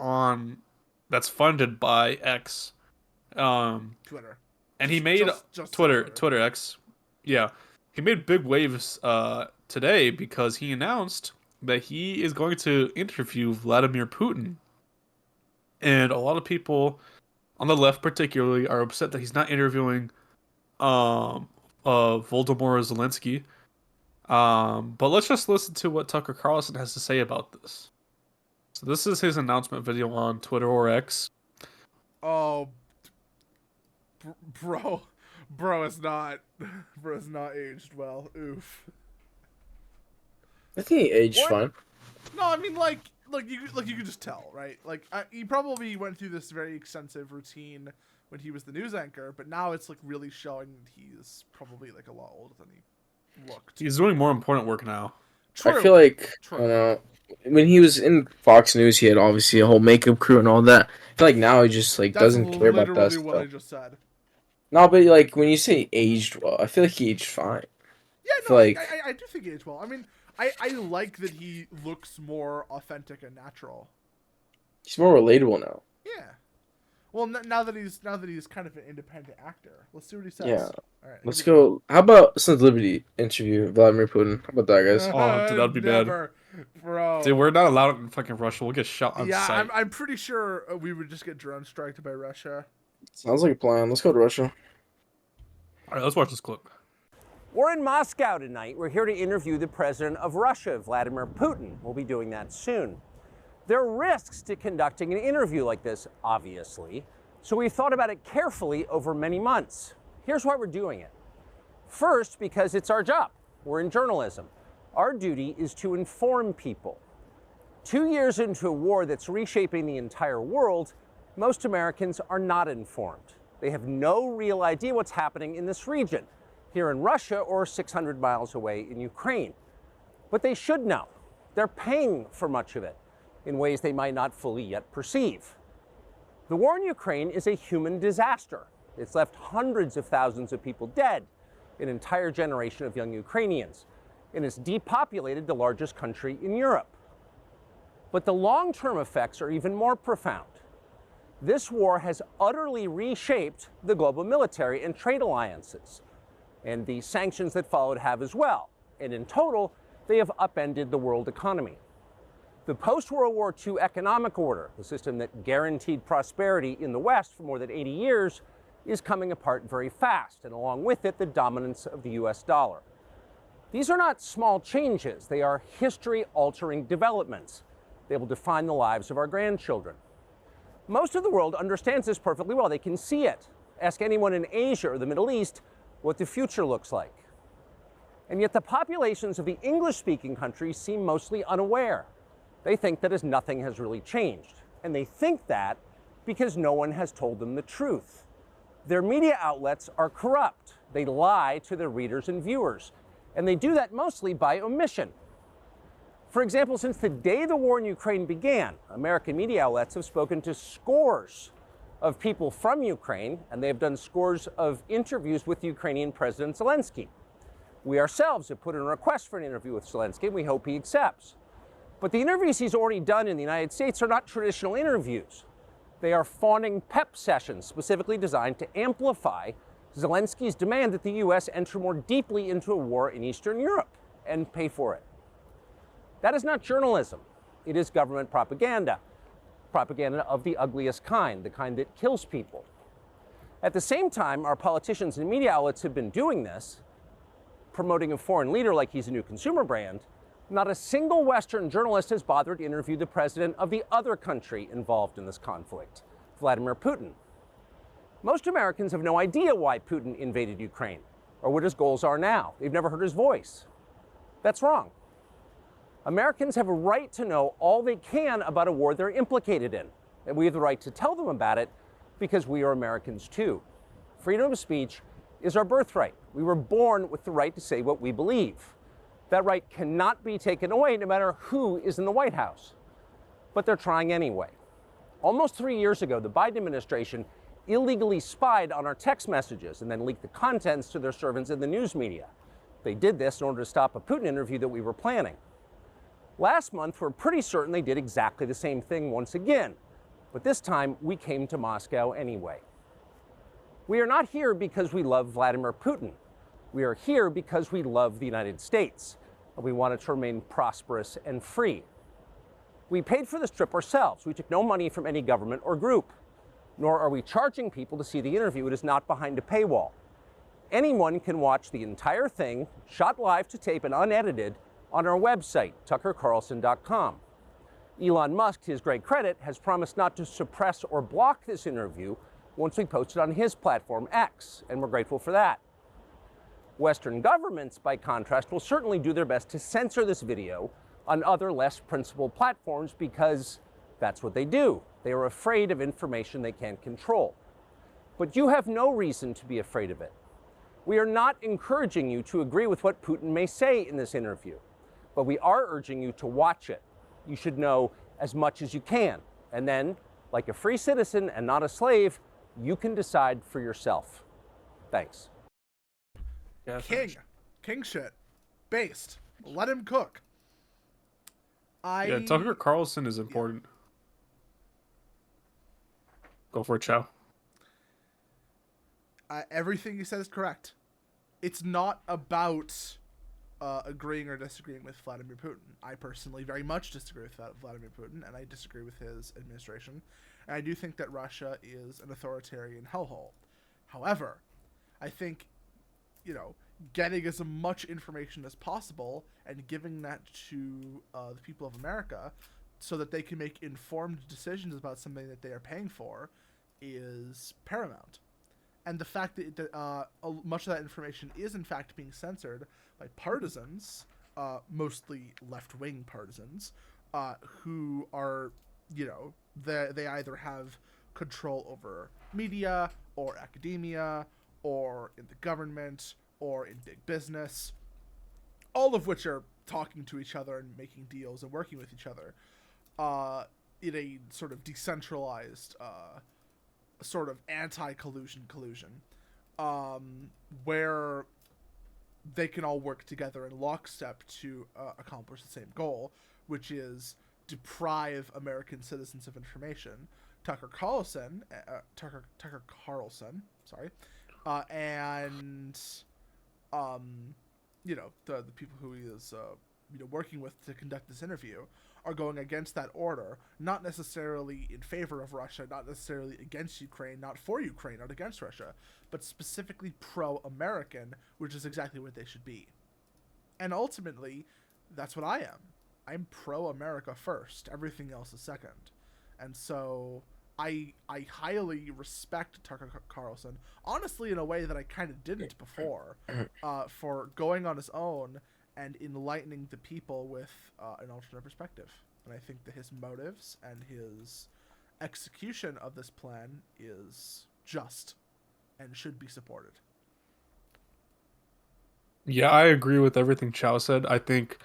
that's funded by X. Twitter. And he made just Twitter X. Yeah. He made big waves today because he announced that he is going to interview Vladimir Putin. And a lot of people on the left particularly are upset that he's not interviewing Voldemort Zelensky. But let's just listen to what Tucker Carlson has to say about this. So this is his announcement video on Twitter or X. Oh, bro is not aged well. Oof. I think he aged fine. No, I mean like you could just tell, right? Like he probably went through this very extensive routine when he was the news anchor, but now it's like really showing that he's probably like a lot older than he looked. He's doing more important work now. True. I feel like I don't know, when he was in Fox News, he had obviously a whole makeup crew and all that. I feel like now he just doesn't care about that That's stuff. literally what I just said. No, but like when you say aged well, I feel like he aged fine. Yeah, no, I do think he aged well. I mean, I like that he looks more authentic and natural. He's more relatable now. Yeah. Well, now that he's kind of an independent actor, let's see what he says. Yeah. All right. Let's go. How about Sons of Liberty interview Vladimir Putin? How about that, guys? Oh, dude, that'd be bad. Bro. Dude, we're not allowed in fucking Russia. We'll get shot on sight. I'm pretty sure we would just get drone striked by Russia. Sounds like a plan. Let's go to Russia. All right, let's watch this clip. We're in Moscow tonight. We're here to interview the president of Russia, Vladimir Putin. We'll be doing that soon. There are risks to conducting an interview like this, obviously, so we thought about it carefully over many months. Here's why we're doing it. First, because it's our job. We're in journalism. Our duty is to inform people. 2 years into a war that's reshaping the entire world, most Americans are not informed. They have no real idea what's happening in this region, here in Russia or 600 miles away in Ukraine. But they should know. They're paying for much of it in ways they might not fully yet perceive. The war in Ukraine is a human disaster. It's left hundreds of thousands of people dead, an entire generation of young Ukrainians, and it's depopulated the largest country in Europe. But the long-term effects are even more profound. This war has utterly reshaped the global military and trade alliances, and the sanctions that followed have as well. And in total, they have upended the world economy. The post-World War II economic order, the system that guaranteed prosperity in the West for more than 80 years, is coming apart very fast, and along with it, the dominance of the US dollar. These are not small changes. They are history-altering developments. They will define the lives of our grandchildren. Most of the world understands this perfectly well. They can see it. Ask anyone in Asia or the Middle East what the future looks like. And yet the populations of the English-speaking countries seem mostly unaware. They think that as nothing has really changed. And they think that because no one has told them the truth. Their media outlets are corrupt. They lie to their readers and viewers. And they do that mostly by omission. For example, since the day the war in Ukraine began, American media outlets have spoken to scores of people from Ukraine, and they've done scores of interviews with Ukrainian President Zelensky. We ourselves have put in a request for an interview with Zelensky, and we hope he accepts. But the interviews he's already done in the United States are not traditional interviews. They are fawning pep sessions specifically designed to amplify Zelensky's demand that the U.S. enter more deeply into a war in Eastern Europe and pay for it. That is not journalism. It is government propaganda. Propaganda of the ugliest kind, the kind that kills people. At the same time, our politicians and media outlets have been doing this, promoting a foreign leader like he's a new consumer brand. Not a single Western journalist has bothered to interview the president of the other country involved in this conflict, Vladimir Putin. Most Americans have no idea why Putin invaded Ukraine or what his goals are now. They've never heard his voice. That's wrong. Americans have a right to know all they can about a war they're implicated in, and we have the right to tell them about it because we are Americans too. Freedom of speech is our birthright. We were born with the right to say what we believe. That right cannot be taken away no matter who is in the White House. But they're trying anyway. Almost 3 years ago, the Biden administration illegally spied on our text messages and then leaked the contents to their servants in the news media. They did this in order to stop a Putin interview that we were planning. Last month, we're pretty certain they did exactly the same thing once again, but this time we came to Moscow anyway. We are not here because we love Vladimir Putin. We are here because we love the United States, and we want it to remain prosperous and free. We paid for this trip ourselves. We took no money from any government or group, nor are we charging people to see the interview. It is not behind a paywall. Anyone can watch the entire thing, shot live to tape and unedited, on our website, tuckercarlson.com. Elon Musk, to his great credit, has promised not to suppress or block this interview once we post it on his platform, X, and we're grateful for that. Western governments, by contrast, will certainly do their best to censor this video on other less principled platforms because that's what they do. They are afraid of information they can't control. But you have no reason to be afraid of it. We are not encouraging you to agree with what Putin may say in this interview, but we are urging you to watch it. You should know as much as you can. And then, like a free citizen and not a slave, you can decide for yourself. Thanks. Yeah, King shit. Based. Let him cook. yeah, Tucker Carlson is important. Go for it, Chao. Everything you said is correct. It's not about agreeing or disagreeing with Vladimir Putin. I personally very much disagree with Vladimir Putin, and I disagree with his administration. And I do think that Russia is an authoritarian hellhole. However, I think, getting as much information as possible and giving that to the people of America so that they can make informed decisions about something that they are paying for is paramount. And the fact that much of that information is in fact being censored by partisans, mostly left-wing partisans, who are, they either have control over media or academia or in the government or in big business, all of which are talking to each other and making deals and working with each other in a sort of decentralized sort of anti-collusion where they can all work together in lockstep to accomplish the same goal, which is deprive American citizens of information. Tucker Carlson, and the people who he is working with to conduct this interview are going against that order, not necessarily in favor of Russia, not necessarily against Ukraine, not for Ukraine, not against Russia, but specifically pro-American, which is exactly what they should be. And ultimately, that's what I am. I'm pro-America first. Everything else is second. And so I highly respect Tucker Carlson, honestly in a way that I kind of didn't before, for going on his own and enlightening the people with an alternate perspective. And I think that his motives and his execution of this plan is just and should be supported. Yeah, I agree with everything Chao said. I think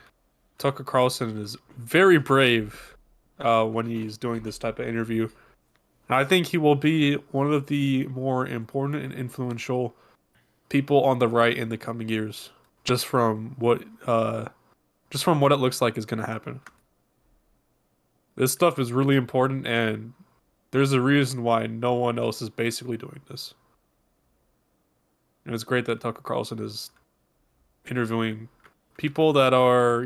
Tucker Carlson is very brave when he's doing this type of interview. And I think he will be one of the more important and influential people on the right in the coming years, just from what it looks like is going to happen. This stuff is really important, and there's a reason why no one else is basically doing this. And it's great that Tucker Carlson is interviewing people that are,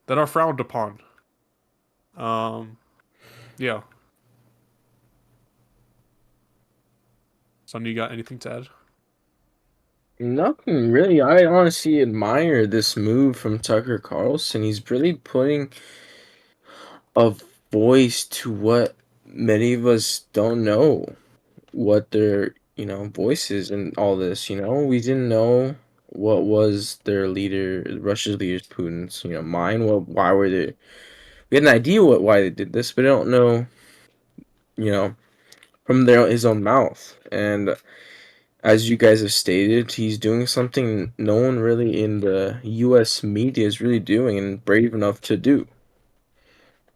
that are frowned upon. Yeah. Son, you got anything to add? Nothing really. I honestly admire this move from Tucker Carlson. He's really putting a voice to what many of us don't know, what their, voice is in all this, We didn't know what was their leader, Russia's leader, Putin's, mind. Why were they? We had an idea why they did this, but I don't know, you know, from his own mouth. And as you guys have stated, he's doing something no one really in the U.S. media is really doing and brave enough to do.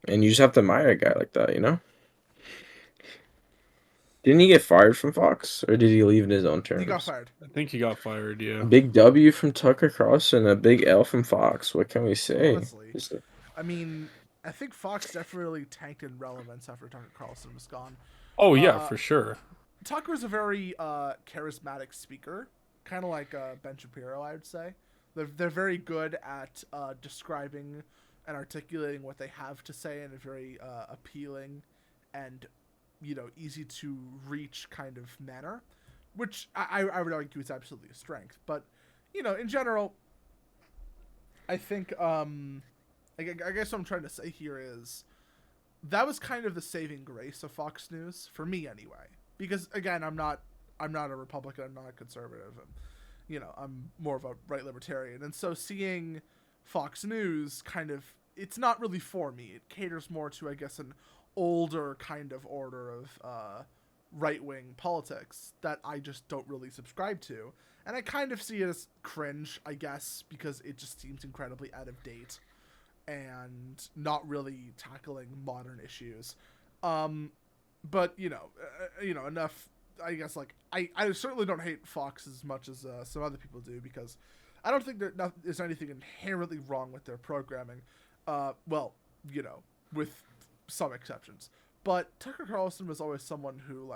And you just have to admire a guy like that. Didn't he get fired from Fox, or did he leave in his own terms? He got fired. I think he got fired, yeah. A big W from Tucker Carlson, a big L from Fox. What can we say? Honestly, I mean, I think Fox definitely tanked in relevance after Tucker Carlson was gone. Oh, yeah, for sure. Tucker's a very charismatic speaker, kind of like Ben Shapiro, I would say. They're very good at describing and articulating what they have to say in a very appealing and easy to reach kind of manner, which I would argue is absolutely a strength. But in general, I think I guess what I'm trying to say here is that was kind of the saving grace of Fox News for me anyway. Because again, I'm not a Republican, I'm not a conservative, and I'm more of a right libertarian. And so seeing Fox News it's not really for me. It caters more to, I guess, an older kind of order of right-wing politics that I just don't really subscribe to. And I kind of see it as cringe, I guess, because it just seems incredibly out of date and not really tackling modern issues. But enough. I guess I certainly don't hate Fox as much as some other people do, because I don't think there's anything inherently wrong with their programming. With some exceptions. But Tucker Carlson was always someone who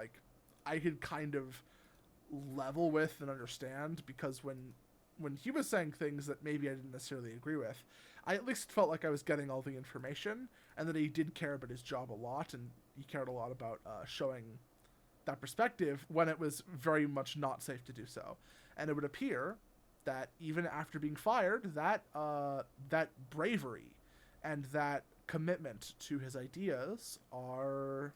I could kind of level with and understand, because when he was saying things that maybe I didn't necessarily agree with, I at least felt like I was getting all the information, and that he did care about his job a lot, and he cared a lot about showing that perspective when it was very much not safe to do so. And it would appear that even after being fired, that bravery and that commitment to his ideas are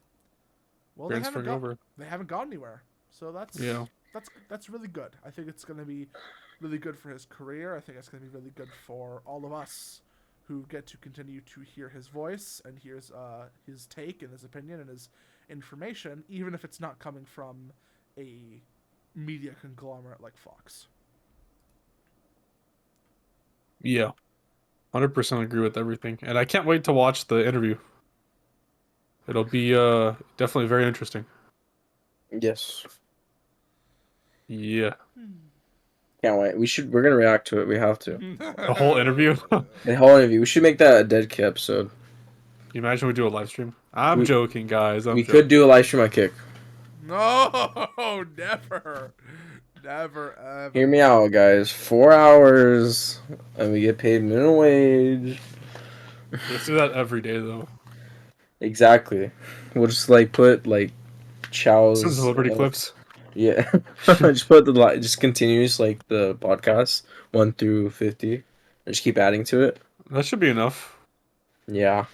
they haven't gone anywhere. So that's really good. I think it's going to be really good for his career. I think it's going to be really good for all of us who get to continue to hear his voice and hear his take and his opinion and his information, even if it's not coming from a media conglomerate like Fox. Yeah. 100% agree with everything. And I can't wait to watch the interview. It'll be definitely very interesting. Yes. Yeah. Can't wait. We're gonna react to it. We have to. The whole interview? The whole interview. We should make that a dead key episode. Can you imagine we do a live stream? I'm joking, guys. We could do a live stream on Kick. No, never. Never ever. Hear me out, guys. 4 hours, and we get paid minimum wage. Let's do that every day though. Exactly. We'll just like put like Some Chow's. celebrity clips. Yeah, just put just continues like the podcast 1 through 50, and just keep adding to it. That should be enough. Yeah.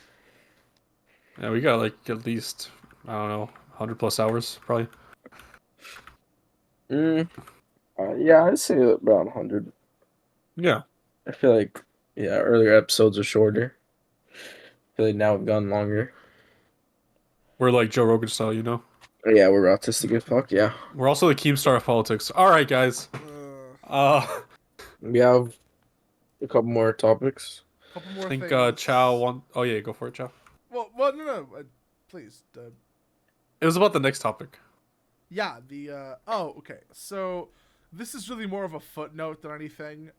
Yeah, we got like at least, I don't know, 100 plus hours probably. Mm, yeah, I'd say around 100. Yeah. I feel like earlier episodes are shorter. I feel like now we've gone longer. We're like Joe Rogan style, you know? Yeah, we're autistic as fuck. Yeah, We're also the Keemstar of politics. All right, guys. we have a couple more topics. Couple I more think things. Chao won. Oh yeah, go for it, Chao. Well, no. Please. It was about the next topic. Yeah. Oh, okay. So this is really more of a footnote than anything.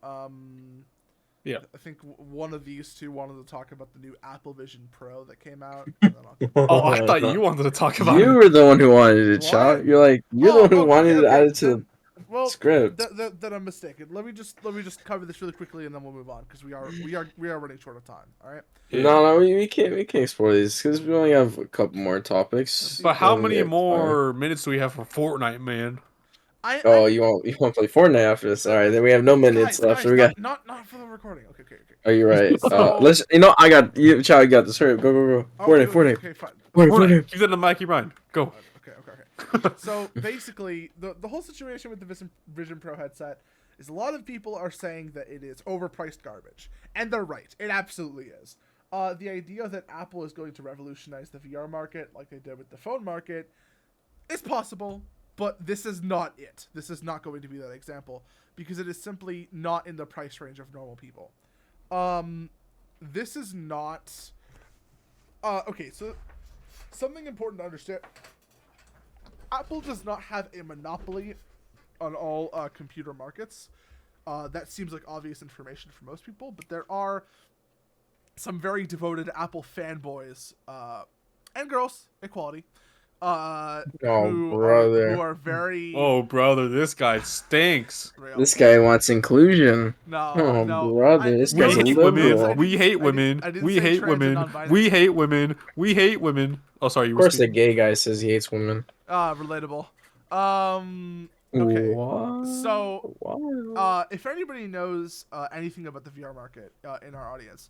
Yeah. I think one of these two wanted to talk about the new Apple Vision Pro that came out. And then Oh, I thought you wanted to talk about You it. were the one who wanted it, What? Chow. You're the one who wanted it added to the well, script. Then I'm mistaken. Let me just cover this really quickly and then we'll move on because we are running short of time. All right. Yeah. No, we can't explore these because we only have a couple more topics. But how Then many we have more minutes do we have for Fortnite, man? Oh, you won't play Fortnite after this? All right, then we have no minutes left. So we got. not for the recording. Okay. Are you right? So- Let's. I got you. Chow, you got this. Hurry up, go. Fortnite. Okay, fine. Fortnite. Keep that in the mic, keep mind. Go. Okay. So basically, the whole situation with the Vision Pro headset is a lot of people are saying that it is overpriced garbage, and they're right. It absolutely is. The idea that Apple is going to revolutionize the VR market like they did with the phone market is possible, but this is not it. This is not going to be that example because it is simply not in the price range of normal people. This is not. Okay, so something important to understand. Apple does not have a monopoly on all computer markets. That seems like obvious information for most people, but there are some very devoted Apple fanboys and girls, equality, who are very. Oh, brother, this guy stinks. Real. This guy wants inclusion. No. Brother, this guy's a liberal. We hate women. We hate women. We hate women. We hate women. Oh, sorry. Of course, the gay guy says he hates women. Relatable. Okay. What? So, What? if anybody knows anything about the VR market in our audience,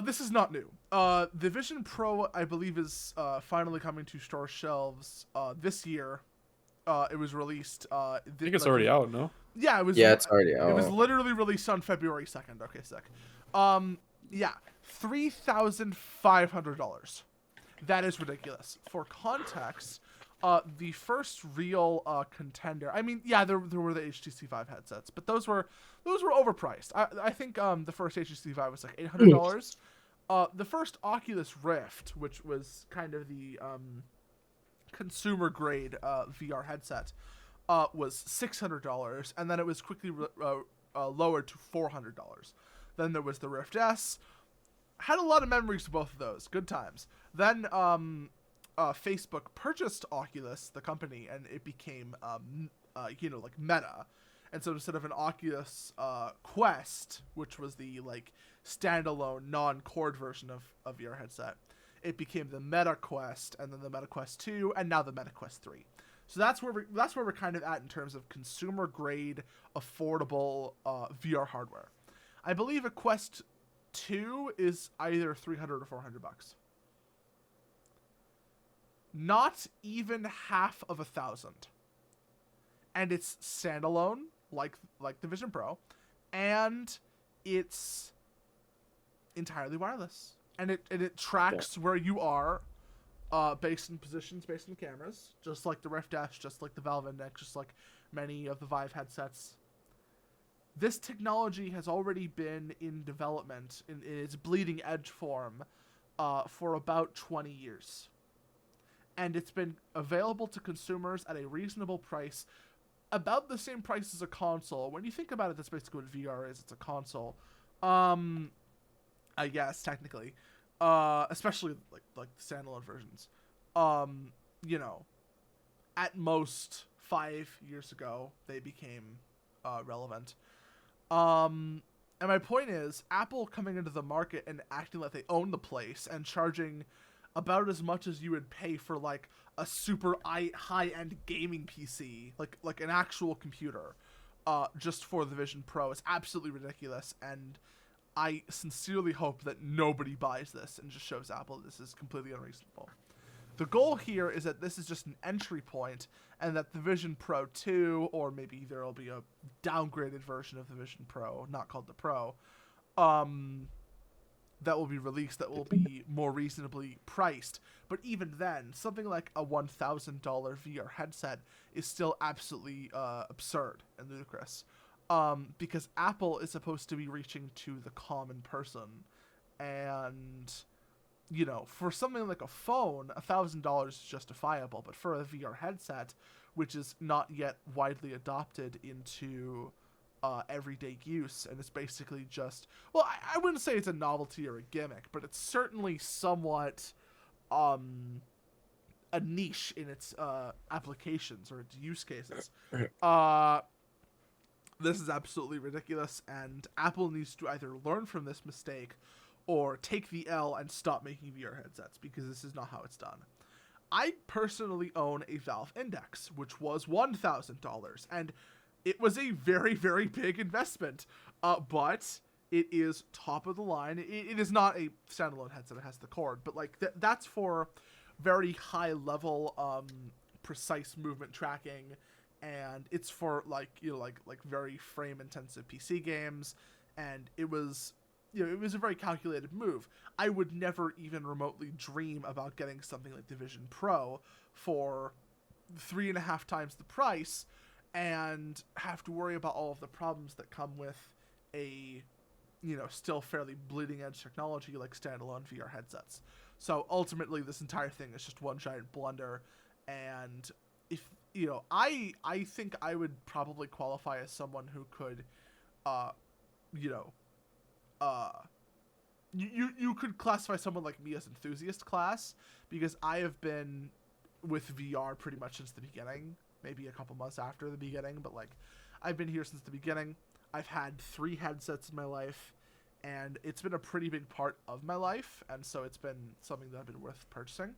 this is not new. The Vision Pro, I believe, is finally coming to store shelves this year. It was released. I think it's already out, no? Yeah, it was. Yeah, it's already out. It was literally released on February 2nd. Okay, sick. Yeah, $3,500. That is ridiculous. For context, the first real contender. I mean, yeah, there were the HTC Vive headsets, but those were overpriced. I think the first HTC Vive was like $800. The first Oculus Rift, which was kind of the consumer grade VR headset, was $600, and then it was quickly lowered to $400. Then there was the Rift S. Had a lot of memories of both of those. Good times. Then Facebook purchased Oculus, the company, and it became like Meta. And so instead of an Oculus Quest, which was the like standalone non-cord version of VR headset, it became the Meta Quest, and then the Meta Quest 2, and now the Meta Quest 3. So that's where we're kind of at in terms of consumer grade, affordable VR hardware. I believe a Quest 2 is either $300 or $400. Not even half of $1,000. And it's standalone, like the Vision Pro, and it's entirely wireless. And it tracks where you are, based in positions, based in cameras, just like the Rift S, just like the Valve Index, just like many of the Vive headsets. This technology has already been in development in its bleeding edge form for about 20 years. And it's been available to consumers at a reasonable price, about the same price as a console. When you think about it, that's basically what VR is. It's a console. I guess, technically. Especially like the standalone versions. At most 5 years ago they became relevant. And my point is, Apple coming into the market and acting like they own the place and charging about as much as you would pay for like a super high-end gaming PC, like an actual computer, just for the Vision Pro is absolutely ridiculous. And I sincerely hope that nobody buys this and just shows Apple this is completely unreasonable. The goal here is that this is just an entry point, and that the Vision Pro 2, or maybe there will be a downgraded version of the Vision Pro, not called the Pro, that will be released that will be more reasonably priced. But even then, something like a $1,000 VR headset is still absolutely absurd and ludicrous. Because Apple is supposed to be reaching to the common person, and you know, for something like a phone, $1,000 is justifiable, but for a VR headset, which is not yet widely adopted into everyday use, and it's basically just, well, I wouldn't say it's a novelty or a gimmick, but it's certainly somewhat a niche in its applications or its use cases. This is absolutely ridiculous, and Apple needs to either learn from this mistake or take the L and stop making VR headsets, because this is not how it's done. I personally own a Valve Index, which was $1,000, and it was a very, very big investment, but it is top of the line. It is not a standalone headset, it has the cord, but like that's for very high level precise movement tracking, and it's for like, you know, like very frame intensive PC games, and it was, you know, it was a very calculated move. I would never even remotely dream about getting something like the Vision Pro for 3.5 times the price and have to worry about all of the problems that come with a, you know, still fairly bleeding edge technology like standalone VR headsets. So ultimately this entire thing is just one giant blunder, and if, you know, I think I would probably qualify as someone who could you know, you could classify someone like me as enthusiast class, because I have been with VR pretty much since the beginning, maybe a couple months after the beginning, but like I've been here since the beginning. I've had 3 headsets in my life, and it's been a pretty big part of my life, and so it's been something that I've been worth purchasing.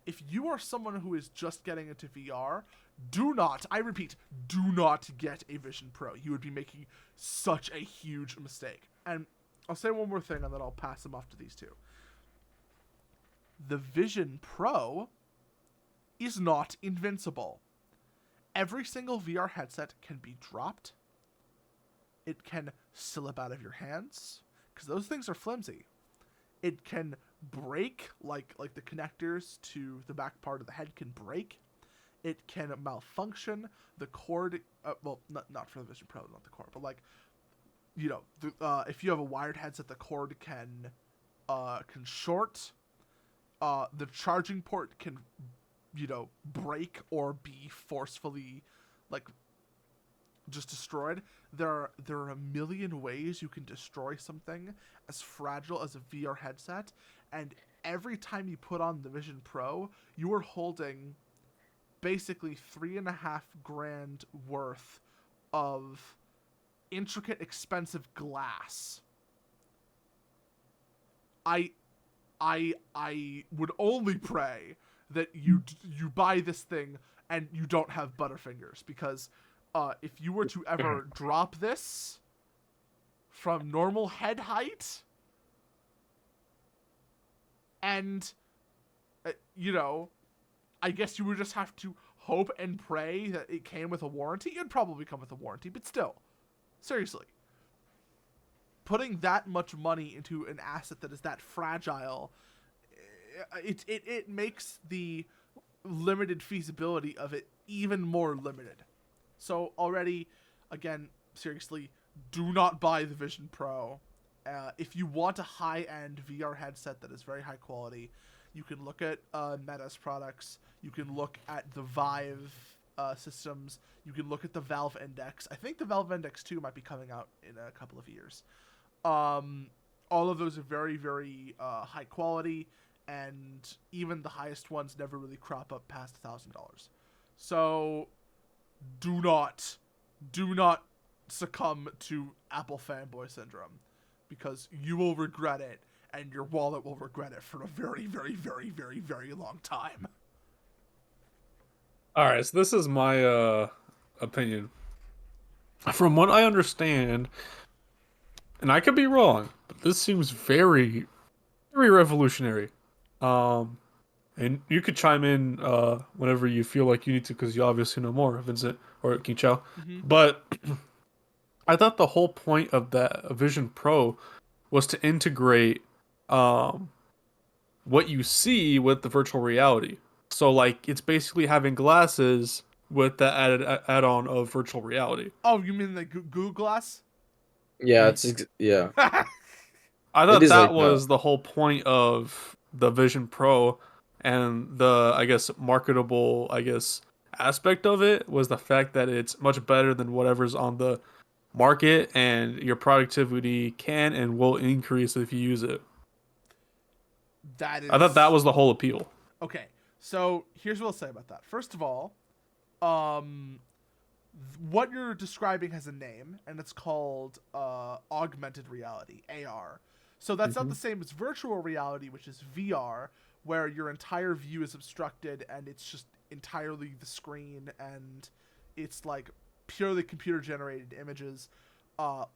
If you are someone who is just getting into VR, do not, I repeat, do not get a Vision Pro. You would be making such a huge mistake. And I'll say one more thing, and then I'll pass them off to these two. The Vision Pro is not invincible. Every single VR headset can be dropped. It can slip out of your hands, because those things are flimsy. It can break, like the connectors to the back part of the head can break. It can malfunction. The cord, well, not for the Vision Pro, not the cord, but like, you know, if you have a wired headset, the cord can short. The charging port can, you know, break or be forcefully, like, just destroyed. There are a million ways you can destroy something as fragile as a VR headset, and every time you put on the Vision Pro, you are holding basically $3,500 worth of intricate, expensive glass. I would only pray that you buy this thing and you don't have butterfingers, because if you were to ever drop this from normal head height, and you know, I guess you would just have to hope and pray that it came with a warranty. It'd probably come with a warranty, but still, seriously, putting that much money into an asset that is that fragile, it makes the limited feasibility of it even more limited. So already, again, seriously, do not buy the Vision Pro. If you want a high-end VR headset that is very high quality, you can look at Meta's products. You can look at the Vive systems. You can look at the Valve Index. I think the Valve Index 2 might be coming out in a couple of years. All of those are very, very high quality, and even the highest ones never really crop up past $1,000. So do not succumb to Apple fanboy syndrome, because you will regret it, and your wallet will regret it for a very, very, very, very, very long time. All right, so this is my opinion. From what I understand, and I could be wrong, but this seems very, very revolutionary. And you could chime in whenever you feel like you need to, because you obviously know more, Vincent or King Chao. But I thought the whole point of that Vision Pro was to integrate what you see with the virtual reality. So like it's basically having glasses with the added add-on of virtual reality. Oh, you mean the Google Glass? Yeah, yeah. I It thought is that like was that. the whole point of the Vision Pro, and the, I guess, marketable, I guess, aspect of it was the fact that it's much better than whatever's on the market, and your productivity can and will increase if you use it. That I thought that is was the whole appeal. okay. So here's what I'll say about that. First of all, um, what you're describing has a name, and it's called augmented reality (AR). So that's not the same as virtual reality, which is VR, where your entire view is obstructed and it's just entirely the screen, and it's like purely computer generated images,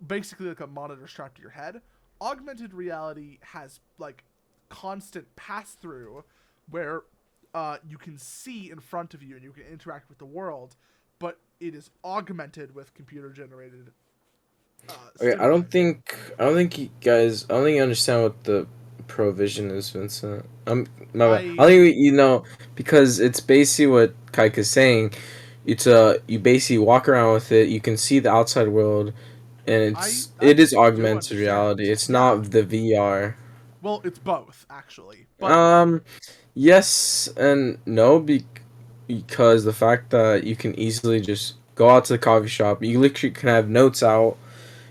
basically like a monitor strapped to your head. Augmented reality has like constant pass through, where you can see in front of you and you can interact with the world, but it is augmented with computer generated Okay, stimuli. I don't think you guys, I don't think you understand what the provision is, Vincent. My bad. I don't think you know, because it's basically what Kaik is saying. It's you basically walk around with it. You can see the outside world, and I it is do augmented understand. reality. It's Yeah. not the VR. Well, it's both actually, but Yes and no, because the fact that you can easily just go out to the coffee shop, you literally can have notes out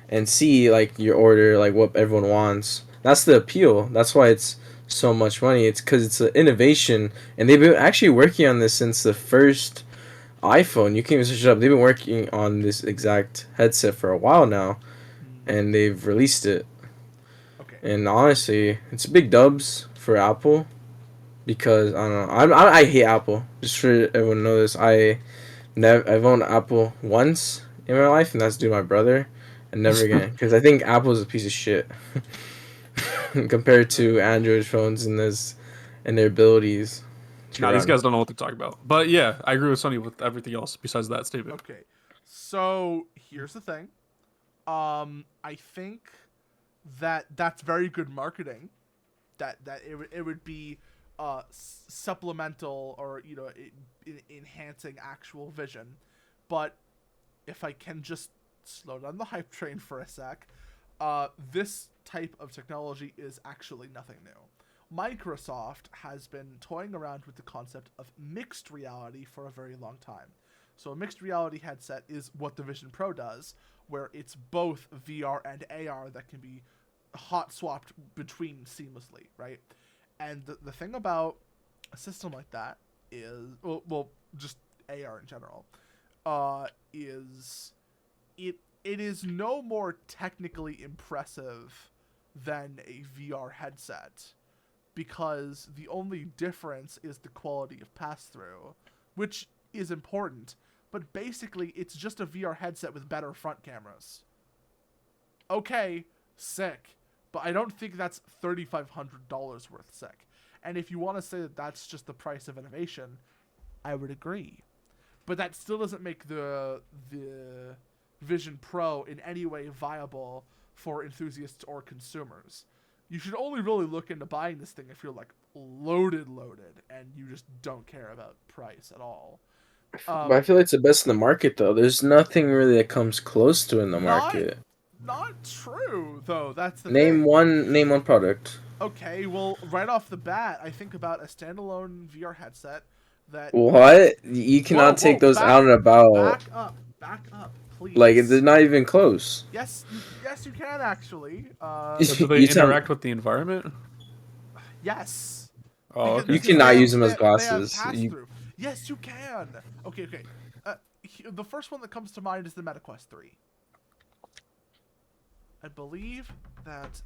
and see like your order, like what everyone wants. That's the appeal. That's why it's so much money. It's because it's an innovation, and they've been actually working on this since the first iPhone. You can even search it up. They've been working on this exact headset for a while now, and they've released it. okay. And honestly, it's big dubs for Apple, because I don't know. I hate Apple. Just for everyone to know this, I've owned Apple once in my life, and that's due to my brother, and never again, because I think Apple is a piece of shit compared to Android phones and their abilities to Nah, these run. guys don't know what they're talking about. But yeah, I agree with Sonny with everything else besides that statement. Okay. So here's the thing. I think that that's very good marketing. That it would be supplemental, or enhancing actual vision. But if I can just slow down the hype train for a sec, this type of technology is actually nothing new. Microsoft has been toying around with the concept of mixed reality for a very long time. So a mixed reality headset is what the Vision Pro does, where it's both VR and AR that can be hot swapped between seamlessly, right? And the thing about a system like that is, well, just AR in general, is it is no more technically impressive than a VR headset, because the only difference is the quality of pass-through, which is important, but basically it's just a VR headset with better front cameras. Okay, sick, but I don't think that's $3,500 worth sick. And if you want to say that that's just the price of innovation, I would agree. But that still doesn't make the Vision Pro in any way viable for enthusiasts or consumers. You should only really look into buying this thing if you're like loaded, and you just don't care about price at all. But I feel like it's the best in the market, though. There's nothing really that comes close to in the Not market. not true though. That's the Name thing. one product. Okay, well, right off the bat, I think about a standalone VR headset that. What? You cannot take those out and about. Back up, please. Like they're not even close. Yes, you can actually. Do they You tell- interact with the environment? Yes. Oh, okay. You cannot use them as They have glasses. pass-through. Yes, you can. Okay. the first one that comes to mind is the MetaQuest 3. I believe that.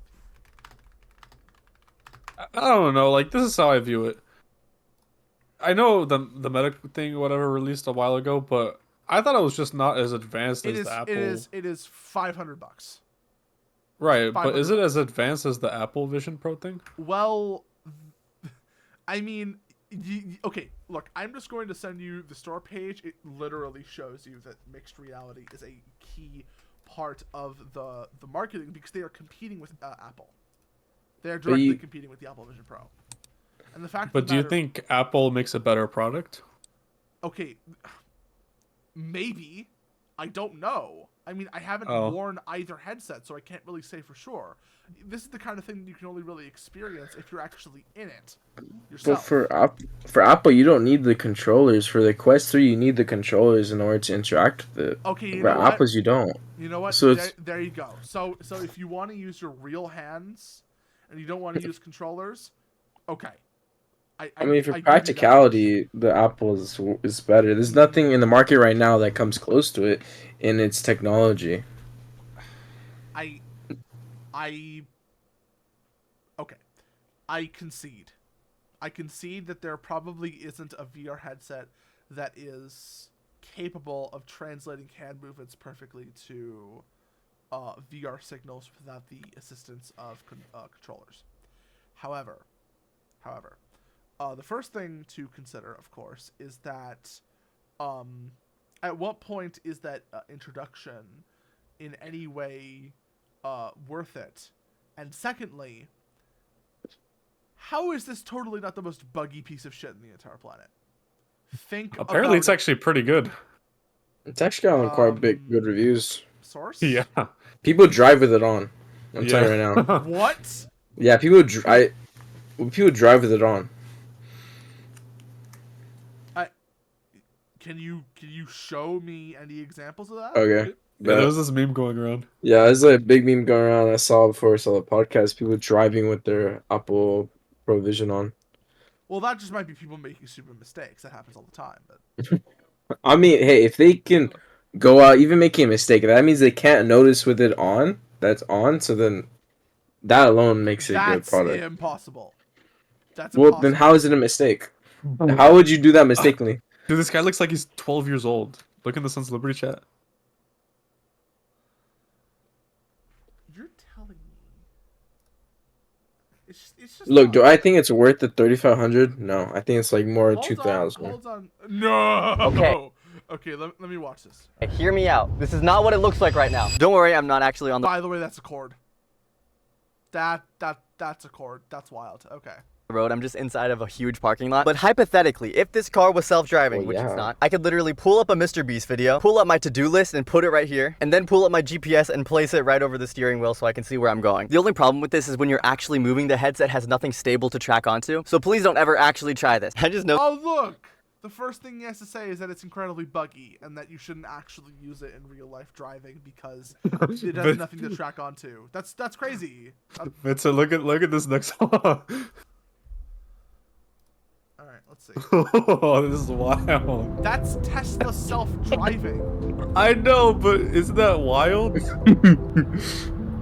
I don't know. Like, this is how I view it. I know the Meta thing, whatever, released a while ago, but I thought it was just not as advanced as the Apple. It is $500. Right, but is it $500. as advanced as the Apple Vision Pro thing? Well, I mean, okay, look, I'm just going to send you the store page. It literally shows you that mixed reality is a key part of the marketing because they are competing with Apple. They are directly competing with the Apple Vision Pro. And the fact But do you think Apple makes a better product? Okay, maybe. I don't know. I mean, I haven't worn either headset, so I can't really say for sure. This is the kind of thing you can only really experience if you're actually in it yourself. But for Apple, you don't need the controllers. For the Quest 3, you need the controllers in order to interact with it. Okay, you but know what? Apple's, you don't. You know what? So there you go. So if you want to use your real hands and you don't want to use controllers, okay. I mean, for practicality, the Apple is better. There's nothing in the market right now that comes close to it in its technology. Okay. I concede. I concede that there probably isn't a VR headset that is capable of translating hand movements perfectly to VR signals without the assistance of controllers. However, the first thing to consider, of course, is that at what point is that introduction in any way worth it? And secondly, how is this totally not the most buggy piece of shit in the entire planet? Apparently, it's actually pretty good. It's actually gotten quite good reviews. Source? Yeah. People drive with it on. I'm telling you right now. What? Yeah, people drive with it on. Can you show me any examples of that? Okay. Yeah, there was this meme going around. Yeah, there's like a big meme going around. I saw before I saw the podcast. People driving with their Apple Pro Vision on. Well, that just might be people making stupid mistakes. That happens all the time. But I mean, hey, if they can go out even making a mistake, that means they can't notice with it on. That's on. So then, that alone makes it a good product. That's impossible. Well, then how is it a mistake? How would you do that mistakenly? Dude, this guy looks like he's 12 years old. Look in the Sun's Liberty chat. You're telling me? It's just Look, not. do I think it's worth the 3,500? No, I think it's like more 2,000. Hold on. No. Okay. Okay, let me watch this. Hear me out. This is not what it looks like right now. Don't worry, I'm not actually on the By the way, that's a cord. That's a cord. That's wild. Okay. road. I'm just inside of a huge parking lot. But hypothetically, if this car was self-driving, which it's not, I could literally pull up a Mr. Beast video, pull up my to-do list and put it right here, and then pull up my GPS and place it right over the steering wheel so I can see where I'm going. The only problem with this is when you're actually moving, the headset has nothing stable to track onto. So please don't ever actually try this. I just know. Oh, look! The first thing he has to say is that it's incredibly buggy and that you shouldn't actually use it in real life driving because it has nothing to track onto. That's crazy. But so look at this next one. Alright, let's see. Oh, this is wild. That's Tesla self-driving. I know, but isn't that wild?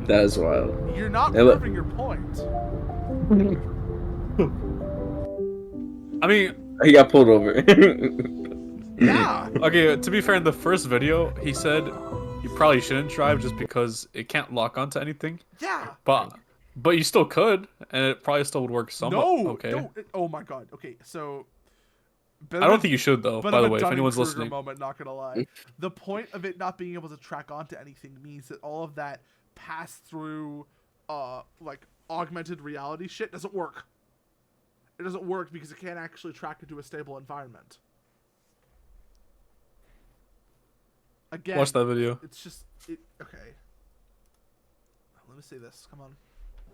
That is wild. You're not proving your point. I mean, he got pulled over. Yeah. Okay, to be fair, in the first video, he said you probably shouldn't drive just because it can't lock onto anything. Yeah. But you still could, and it probably still would work somewhat. Okay. No. Oh my god. Okay, so. I don't think you should though. By the way, if anyone's listening. Moment, not gonna lie. The point of it not being able to track onto anything means that all of that pass-through, like augmented reality shit doesn't work. It doesn't work because it can't actually track into a stable environment. Again, Watch that video. It's just okay. Let me see this. Come on.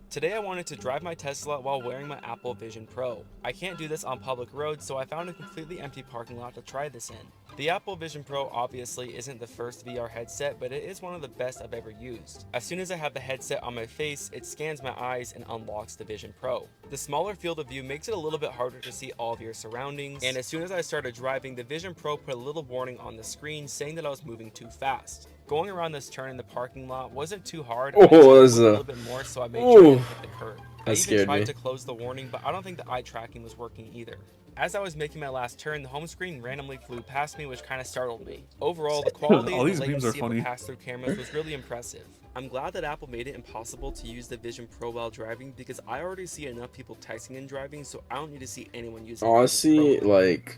Today I wanted to drive my Tesla while wearing my Apple Vision Pro. I can't do this on public roads, so I found a completely empty parking lot to try this in. The Apple Vision Pro obviously isn't the first VR headset, but it is one of the best I've ever used. As soon as I have the headset on my face, it scans my eyes and unlocks the Vision Pro. The smaller field of view makes it a little bit harder to see all of your surroundings, and as soon as I started driving, the Vision Pro put a little warning on the screen saying that I was moving too fast. Going around this turn in the parking lot wasn't too hard. I just Oh, needed that's to move a a. little bit more, so I made sure I didn't hit the curb. I That even scared tried me. to close the warning, but I don't think the eye tracking was working either. As I was making my last turn, the home screen randomly flew past me, which kind of startled me. Overall, the quality All and these the memes are latency of the funny. pass-through cameras was really impressive. I'm glad that Apple made it impossible to use the Vision Pro while driving, because I already see enough people texting and driving, so I don't need to see anyone using the Vision Honestly, Pro. like,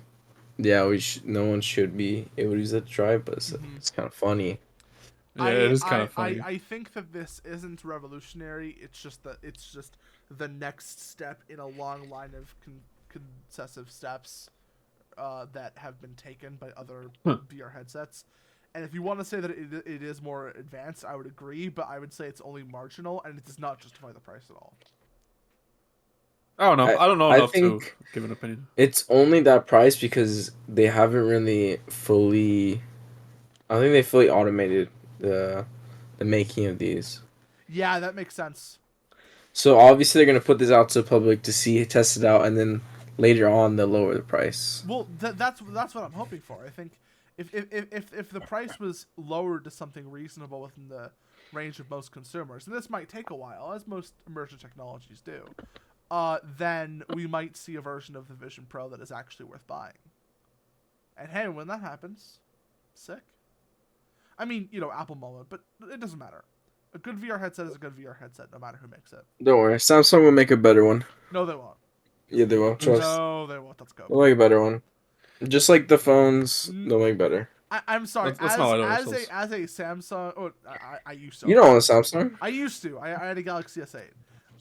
yeah, no one should be able to use it to drive, but it's kind of funny. Yeah, it is kind of funny. I think that this isn't revolutionary. It's just the next step in a long line of successive steps that have been taken by other VR headsets. And if you want to say that it is more advanced, I would agree, but I would say it's only marginal, and it does not justify the price at all. I don't know. I don't know I enough to think give an opinion. it's only that price because they haven't really fully. I don't think they fully automated the making of these. Yeah, that makes sense. So obviously they're gonna put this out to the public to see, test it out, and then later on they'll lower the price. Well, that's what I'm hoping for. I think if the price was lowered to something reasonable within the range of most consumers, and this might take a while, as most emergent technologies do, then we might see a version of the Vision Pro that is actually worth buying. And hey, when that happens, sick. I mean, Apple moment, but it doesn't matter. A good VR headset is a good VR headset, no matter who makes it. Don't worry, Samsung will make a better one. No, they won't. Yeah, they will. Trust. No, they won't. Let's go. They'll make a better one. Just like the phones, they'll make better. I'm sorry. Let's not lie to as ourselves. a Samsung, I used to. You don't want a Samsung? I used to. I had a Galaxy S8.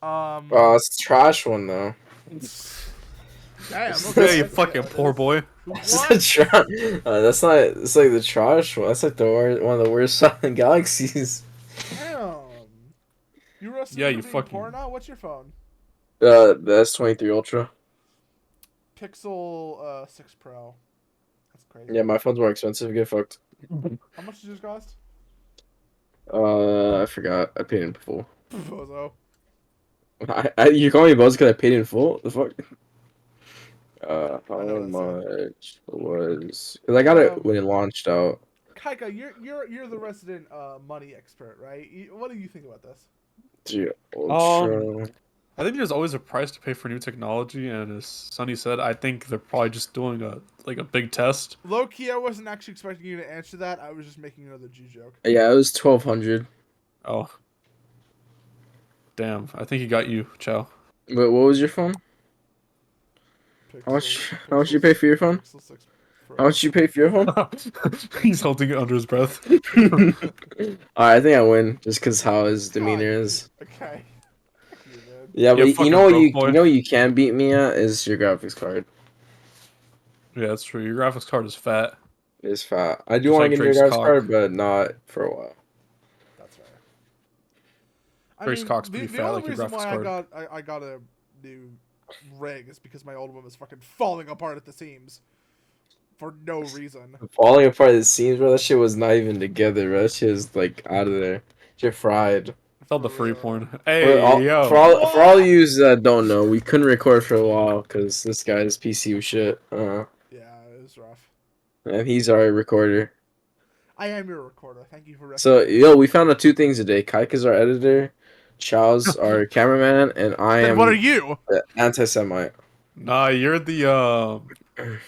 It's a trash one though. Damn. Yeah, Okay, you fucking poor boy. It's a trash. That's not. It's like the trash one. That's like one of the worst selling Galaxies. Damn. You roasted Yeah, for you being fucking- poor now? What's your phone? The S23 Ultra. Pixel 6 Pro. That's crazy. Yeah, my phone's more expensive. Get fucked. How much does yours cost? I forgot. I paid in full. Bozo. You call me Buzz because I paid in full? The fuck? How know, that's much was? Because I got it when it launched out. Kaika, you're the resident money expert, right? What do you think about this? Dude, Ultra. I think there's always a price to pay for new technology, and as Sonny said, I think they're probably just doing a big test. Low key, I wasn't actually expecting you to answer that. I was just making another G joke. Yeah, it was 1,200. Oh, damn! I think he got you, Chao. But what was your phone? How much you pay for your phone? Pixel 6 Pro. How much you pay for your phone? He's holding it under his breath. Alright, I think I win just because how his demeanor is. Okay. Yeah, You but you fucking know what broke you boy. know what you can beat me at is your graphics card. Yeah, that's true. Your graphics card is fat. It's fat. I do Just want like to get a new Drake's graphics cock. card, but not for a while. That's right. Drake's cock's pretty fat, only like your reason graphics why I got a new rig is because my old one was fucking falling apart at the seams for no reason. Falling apart at the seams, bro. That shit was not even together, bro. That shit is like out of there. Shit fried. I felt the free porn. For Hey, all, yo. for all you that don't know, we couldn't record for a while because this guy's PC was shit. Yeah, it was rough. And he's our recorder. I am your recorder. Thank you for So, yo, we found out two things today. Kaika's our editor, Chao's our cameraman, and I Then am what are you? the anti-Semite. Nah, you're the I you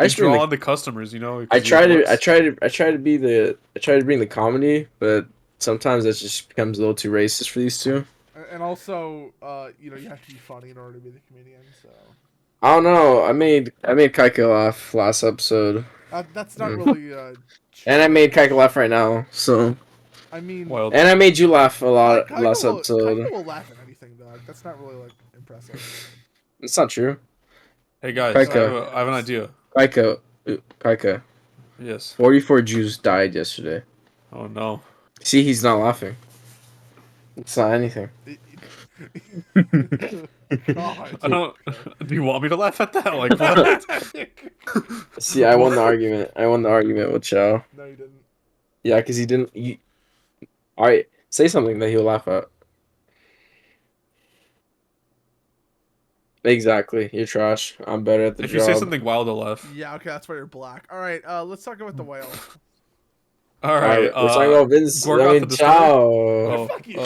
just bring draw the, on the customers, you know. I 'cause try you're to I try to I try to be the I try to bring the comedy, but sometimes that just becomes a little too racist for these two. And also, you have to be funny in order to be the comedian. So I don't know. I made Kaika laugh last episode, that's not really. and I made Kaika laugh right now. So, I mean, Wild. and I made you laugh a lot Kaika last will, episode. Kaika will laugh at anything, dog. That's not really impressive. It's not true. Hey guys, Kaika. I have an idea. Kaika. Yes. 44 Jews died yesterday. Oh no. See, he's not laughing. It's not anything. God. I don't. Do you want me to laugh at that? Like what? See, I won the argument. I won the argument with Chao. No, you didn't. Yeah, because he didn't. All right, say something that he'll laugh at. Exactly. You're trash. I'm better at the If you say job. something wild, I'll laugh. Yeah, okay, that's why you're black. All right, let's talk about the whale. All All right. right, we're talking about Vince. I Gorgoth mean, the Destroyer? Chao. Oh, Fuck you.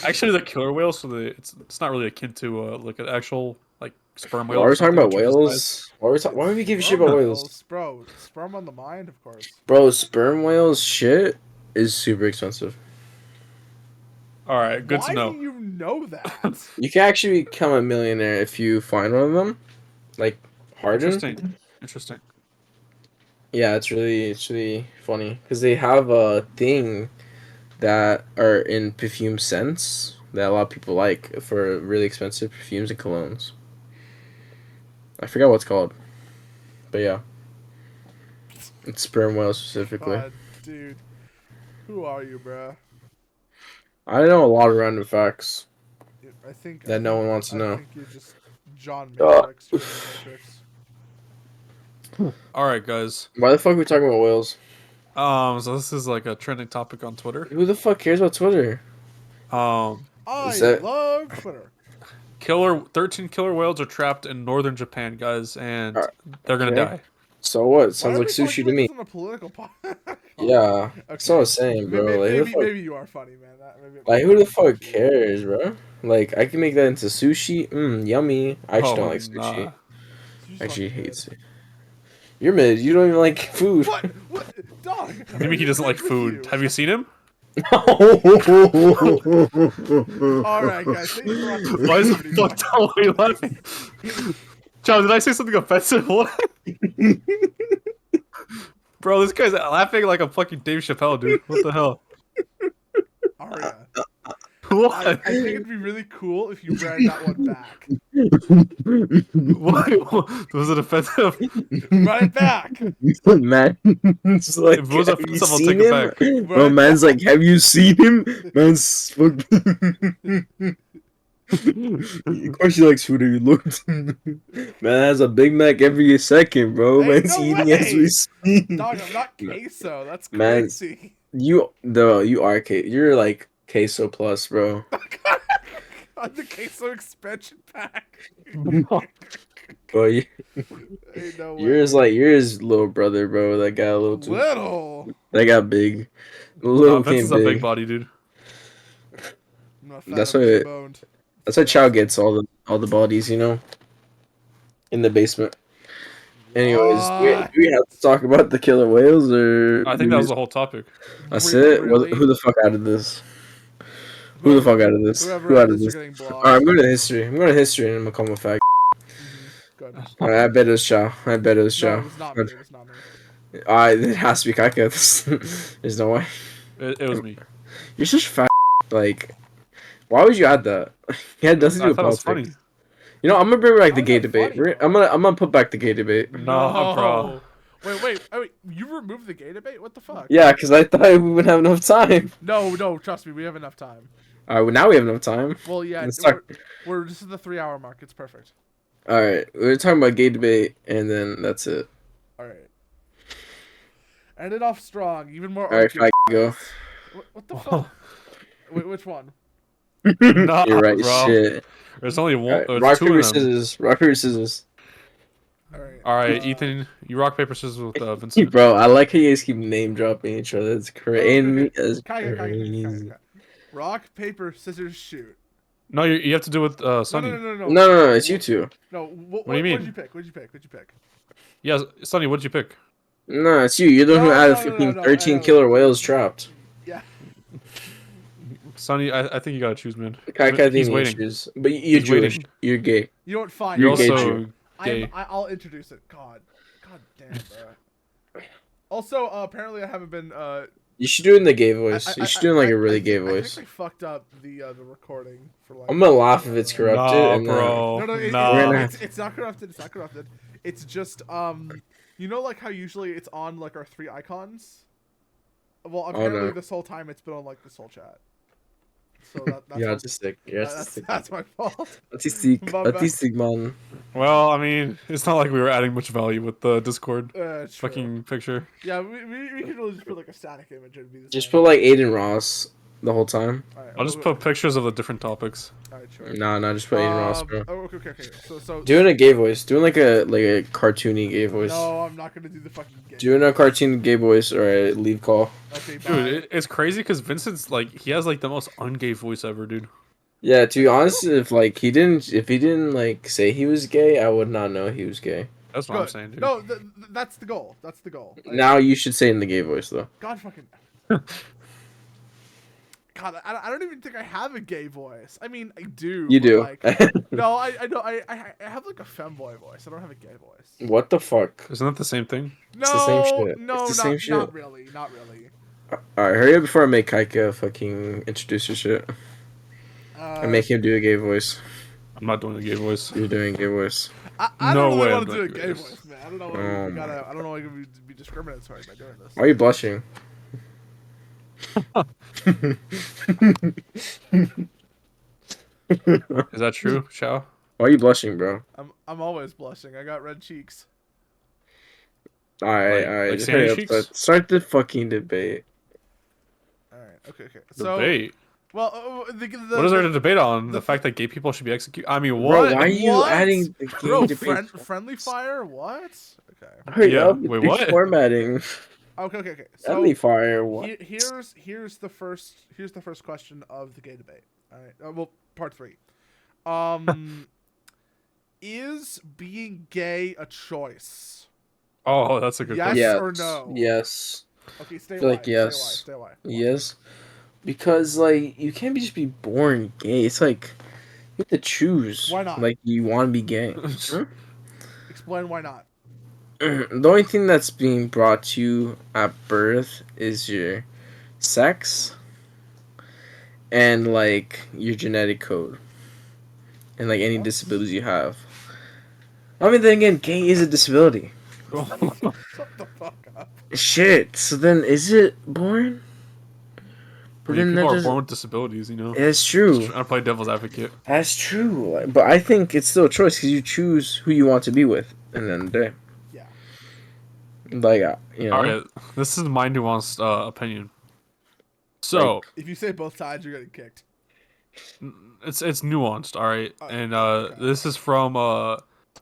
actually, the killer whale, so it's not really akin to like an actual like sperm Why whale. are or we talking something, about which are just whales? Why would we give a shit Sperm about whales, whales? bro. Sperm on the mind, of course. Bro, sperm whales shit is super expensive. All right, good Why to know. do you know that? You can actually become a millionaire if you find one of them, like Harden. Interesting. Yeah, it's really funny because they have a thing that are in perfume scents that a lot of people like for really expensive perfumes and colognes. I forgot what it's called, but yeah, it's sperm whale specifically. God, dude. Who are you, bro? I know a lot of random facts I think that no one wants to I know. think you're just John Matrix. You're in the Matrix. All right, guys. Why the fuck are we talking about whales? So this is like a trending topic on Twitter. Who the fuck cares about Twitter? Um, I that- love Twitter. 13 killer whales are trapped in northern Japan, guys, and they're gonna okay. die. So what? Why Sounds are like we sushi talking to about me. this on a political Yeah, that's what I was Okay. saying, bro. Like, Maybe you are funny, man. like, who the fuck cares, bro? Like, I can make that into sushi. Yummy. I actually don't like sushi. Nah. Sushis I actually fucking hate good. sushi. You're mid. You don't even like food. What? What? Dog. Maybe he doesn't like food. Have you seen him? Alright, guys. Thank you for watching. Why is the fuck Tom are you laughing? Chao, did I say something offensive? What? Bro, this guy's laughing like a fucking Dave Chappelle, dude. What the hell? Aria. What? I think it'd be really cool if you ran that one back. Why? Was it offensive? Run it back. Man, it's like, If it was have you offensive, I'll seen take it him? back. Bro, Right man's back. like, have you seen him? Man's of course he likes food. He looked. Man has a Big Mac every second, bro. Ain't Man's no eating as we way. speak. Dog, I'm not queso. That's Man. crazy. You are you're like queso plus, bro. On the queso expansion pack. Bro, Ain't no way. you're his little brother, bro. That got a little too. Little. That got big. Little Vince came is a big big. body, dude. I'm not fat, That's I'm why- just boned. That's why Chao gets all the bodies, you know, in the basement. Anyways, do we have to talk about the killer whales, or I think that was the whole topic. that's Wait, it? really? Who the fuck added this? Who the fuck added this? Whoever Who added added this this? are getting blocked. Alright, I'm going to history. I'm going to history, and I'm gonna call him a fag. Good. Alright, I bet it was Chao. I bet it was No, Chao. it was not me. It was not me. It has to be Kaika. There's no way. It was me. You're such fat. Like, why would you add that? Yeah, it doesn't I do thought it was politics. funny. You know, I'm gonna bring back the How's gay that debate. funny, I'm gonna put back the gay debate. No, bro. Wait. You removed the gay debate? What the fuck? Yeah, because I thought we would have enough time. No, trust me, we have enough time. Alright, well, now we have enough time. Well, yeah, Let's talk. we're this is the 3-hour mark. It's perfect. Alright, we're talking about gay debate, and then that's it. All right. Ended off strong. Even more. Alright, fag, go. What the fuck? Wait, which one? Nah, You're right, bro. shit. There's only one. Alright, There's rock, two paper, of them. scissors. Rock, paper, scissors. All right. All right, Ethan, you rock paper scissors with Vincent. Bro, I like how you guys keep name dropping each other. That's crazy. That's Kaga. crazy. Rock, paper, scissors, shoot. No, you have to do it with Sonny. No, it's you two. No, what do you mean? What'd you pick? What'd you pick? Yeah, Sonny, what'd you pick? No, it's you. You're the one who No, added no, no, fucking no, 13 I know. killer whales trapped. Yeah. Sonny, I think you gotta choose, man. Kai He's waiting. issues. But you're He's Jewish. waiting. You're gay. You know what? Fine. You're You're gay, also Jew. gay. I'll introduce it. God damn, bro. Also, apparently I haven't been. You should do it in the gay voice. You should do it in like a really gay I voice. think I fucked up the recording for like. I'm gonna laugh if it's corrupted. Nah, and bro. No, Nah. it's not corrupted. It's not corrupted. It's just you know, like how usually it's on like our 3 icons. Well, apparently no. this whole time it's been on like this whole chat. So that's You're my autistic. You're autistic. that's my fault. Autistic. My bad. Autistic, man. Well, I mean, it's not like we were adding much value with the Discord True. fucking picture. Yeah, we could really just put like a static image and be the Just same. put like Aiden Ross the whole time. All right, I'll just put pictures of the different topics. All right, sure. Nah, just put Aiden Ross, bro. Oh, okay. So Doing a gay voice. Doing like a cartoony gay voice. no, I'm not gonna do the fucking game. Doing a cartoon gay voice or a leave call. Okay, bye. Dude, it's crazy because Vincent's like he has like the most ungay voice ever, dude. Yeah, to be honest, if he didn't like say he was gay, I would not know he was gay. That's what I'm Good. saying, dude. No, that's the goal. That's the goal. Now you should say it in the gay voice though. God fucking. God, I don't even think I have a gay voice. I mean, I do. You but, do. Like, no, I don't. I have like a femboy voice. I don't have a gay voice. What the fuck? Isn't that the same thing? No, It's the same shit. no, It's the not, same shit. not really, not really. Alright, hurry up before I make Kaika fucking introduce your shit. And make him do a gay voice. I'm not doing a gay voice. You're doing a gay voice. I No don't way really I'm want to do a doing gay this. voice, man. I don't know. Oh We gotta. I don't know. Why we be discriminatory by doing this. Why are you blushing? Is that true, Chao? Why are you blushing, bro? I'm always blushing. I got red cheeks. Alright, Like alright. Just sandy hurry up. cheeks? Start the fucking debate. All right. Okay. So, Debate. well, What is there to debate on? The fact that gay people should be executed? I mean, Bro, what? why are you What? adding the gay Bro, debate? friendly fire? What? Okay. Hurry Yeah, up. wait, You're what? formatting. Okay. So Friendly fire. What? here's the first question of the gay debate. All right. Well, part 3. Is being gay a choice? Oh, that's a good Yes question. Yes. or no? Yes. Okay, stay feel away. like yes. Stay away. Yes. Because like you can't just be born gay. It's like you have to choose. Why not? Like you want to be gay. Hmm? Explain why not. The only thing that's being brought to you at birth is your sex and like your genetic code and like any disabilities you have. I mean, then again, gay is a disability. Shut the fuck up. Shit. So then, is it born? I mean, people are born with disabilities, you know. It's true. Just trying to play devil's advocate. That's true. Like, but I think it's still a choice because you choose who you want to be with at the end of the day. Yeah. Like, you know. All right, this is my nuanced opinion. So If you say both sides, you're getting kicked. it's nuanced, all right, and this is from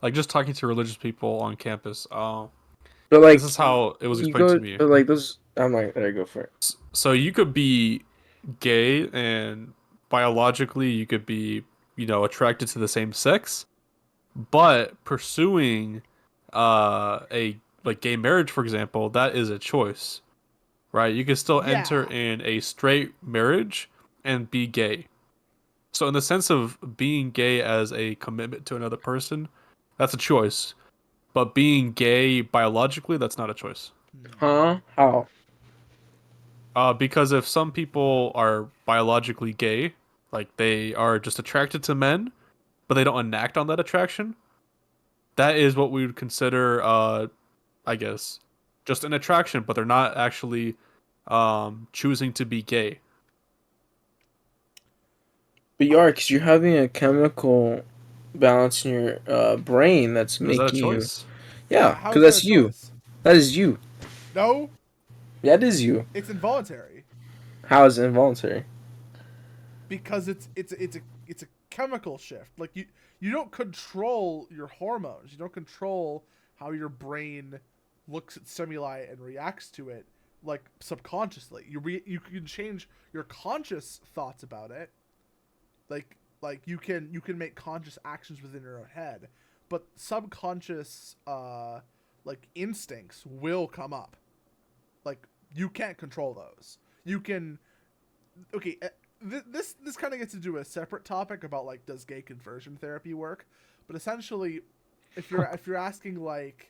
like just talking to religious people on campus. But like, this is how it was you explained go, to me. But like those, I'm like, there, go for it. So you could be gay and biologically you could be, attracted to the same sex, but pursuing a like gay marriage, for example, that is a choice, right? You can still enter in a straight marriage and be gay. So in the sense of being gay as a commitment to another person, that's a choice. But being gay biologically, that's not a choice. Huh? How? Because if some people are biologically gay, like they are just attracted to men, but they don't enact on that attraction, that is what we would consider, I guess, just an attraction, but they're not actually choosing to be gay. But you are, because you're having a chemical balance in your brain that's Is making that a you. choice? Yeah, How because is that's that a you. choice? That is you. No, That is you. it's involuntary How is it involuntary? because it's a chemical shift. Like you don't control your hormones. You don't control how your brain looks at stimuli and reacts to it, like subconsciously. You can change your conscious thoughts about it. Like you can make conscious actions within your own head, but subconscious like instincts will come up. Like you can't control those. You can. Okay, this kind of gets to do a separate topic about like does gay conversion therapy work, but essentially, if you're asking like,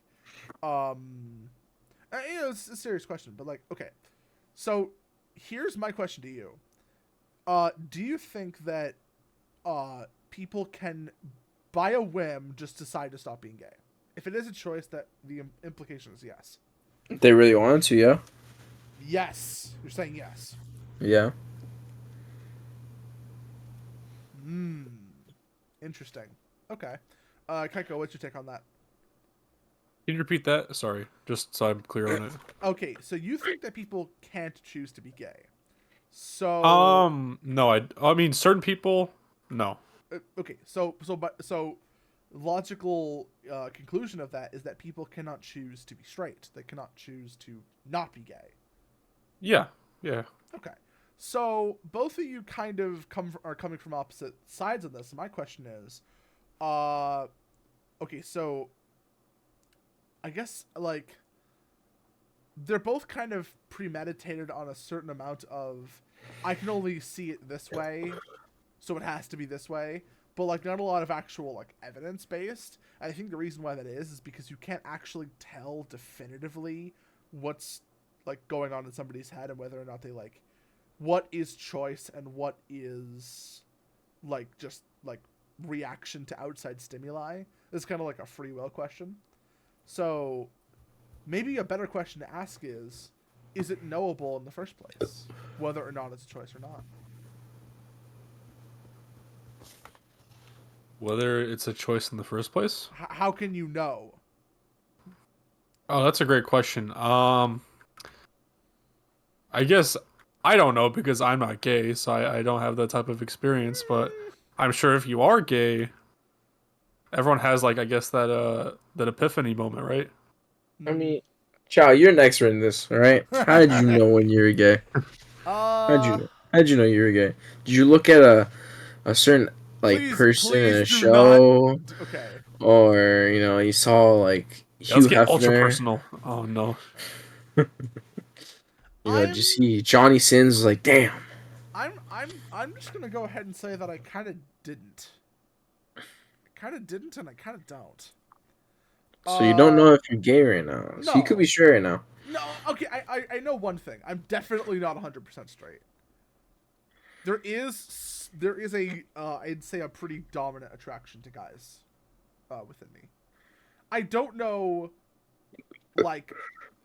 it's a serious question, but like okay, so here's my question to you. Do you think that people can, by a whim, just decide to stop being gay? If it is a choice, that the implication is yes. If they really wanted to, yeah. Yes. You're saying yes. Yeah. Interesting. Okay. Kaiko, what's your take on that? Can you repeat that? Sorry, just so I'm clear on it. Okay, so you think that people can't choose to be gay. So No, I mean certain people, no. okay, so logical conclusion of that is that people cannot choose to be straight. They cannot choose to not be gay. Yeah, yeah. Okay. So both of you kind of are coming from opposite sides of this. My question is, okay, so I guess like they're both kind of premeditated on a certain amount of I can only see it this way, so it has to be this way. But like not a lot of actual like evidence based. I think the reason why that is because you can't actually tell definitively what's like going on in somebody's head and whether or not they like what is choice and what is like just like reaction to outside stimuli. It's kind of like a free will question. So maybe a better question to ask is it knowable in the first place whether or not it's a choice or not? Whether it's a choice in the first place? How can you know? Oh, that's a great question. I guess I don't know because I'm not gay, so I don't have that type of experience. But I'm sure if you are gay, everyone has like I guess that epiphany moment, right? I mean, Chao, you're an expert in this, all right? How did you know when you were gay? How'd you know? How'd you know you were gay? Did you look at a certain like person in a do not. show, Okay. or you saw like Yeah, let's Hugh get ultra Hefner? personal. Oh no. Did you see Johnny Sins? Was like, damn. I'm just gonna go ahead and say that I kind of didn't. I kind of didn't, and I kind of don't. So you don't know if you're gay right now. So you No. could be straight right now. No, okay, I know one thing. I'm definitely not 100% straight. There is a I'd say a pretty dominant attraction to guys within me. I don't know like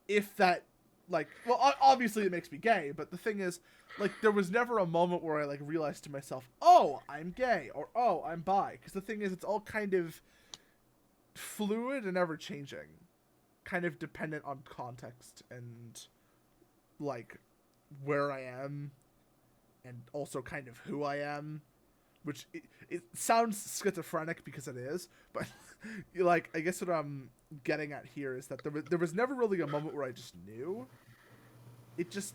if that like well obviously it makes me gay, but the thing is like there was never a moment where I like realized to myself, "Oh, I'm gay," or "Oh, I'm bi." Cuz the thing is it's all kind of fluid and ever changing. Kind of dependent on context and like where I am and also kind of who I am, which it sounds schizophrenic because it is, but like I guess what I'm getting at here is that there was never really a moment where I just knew. It just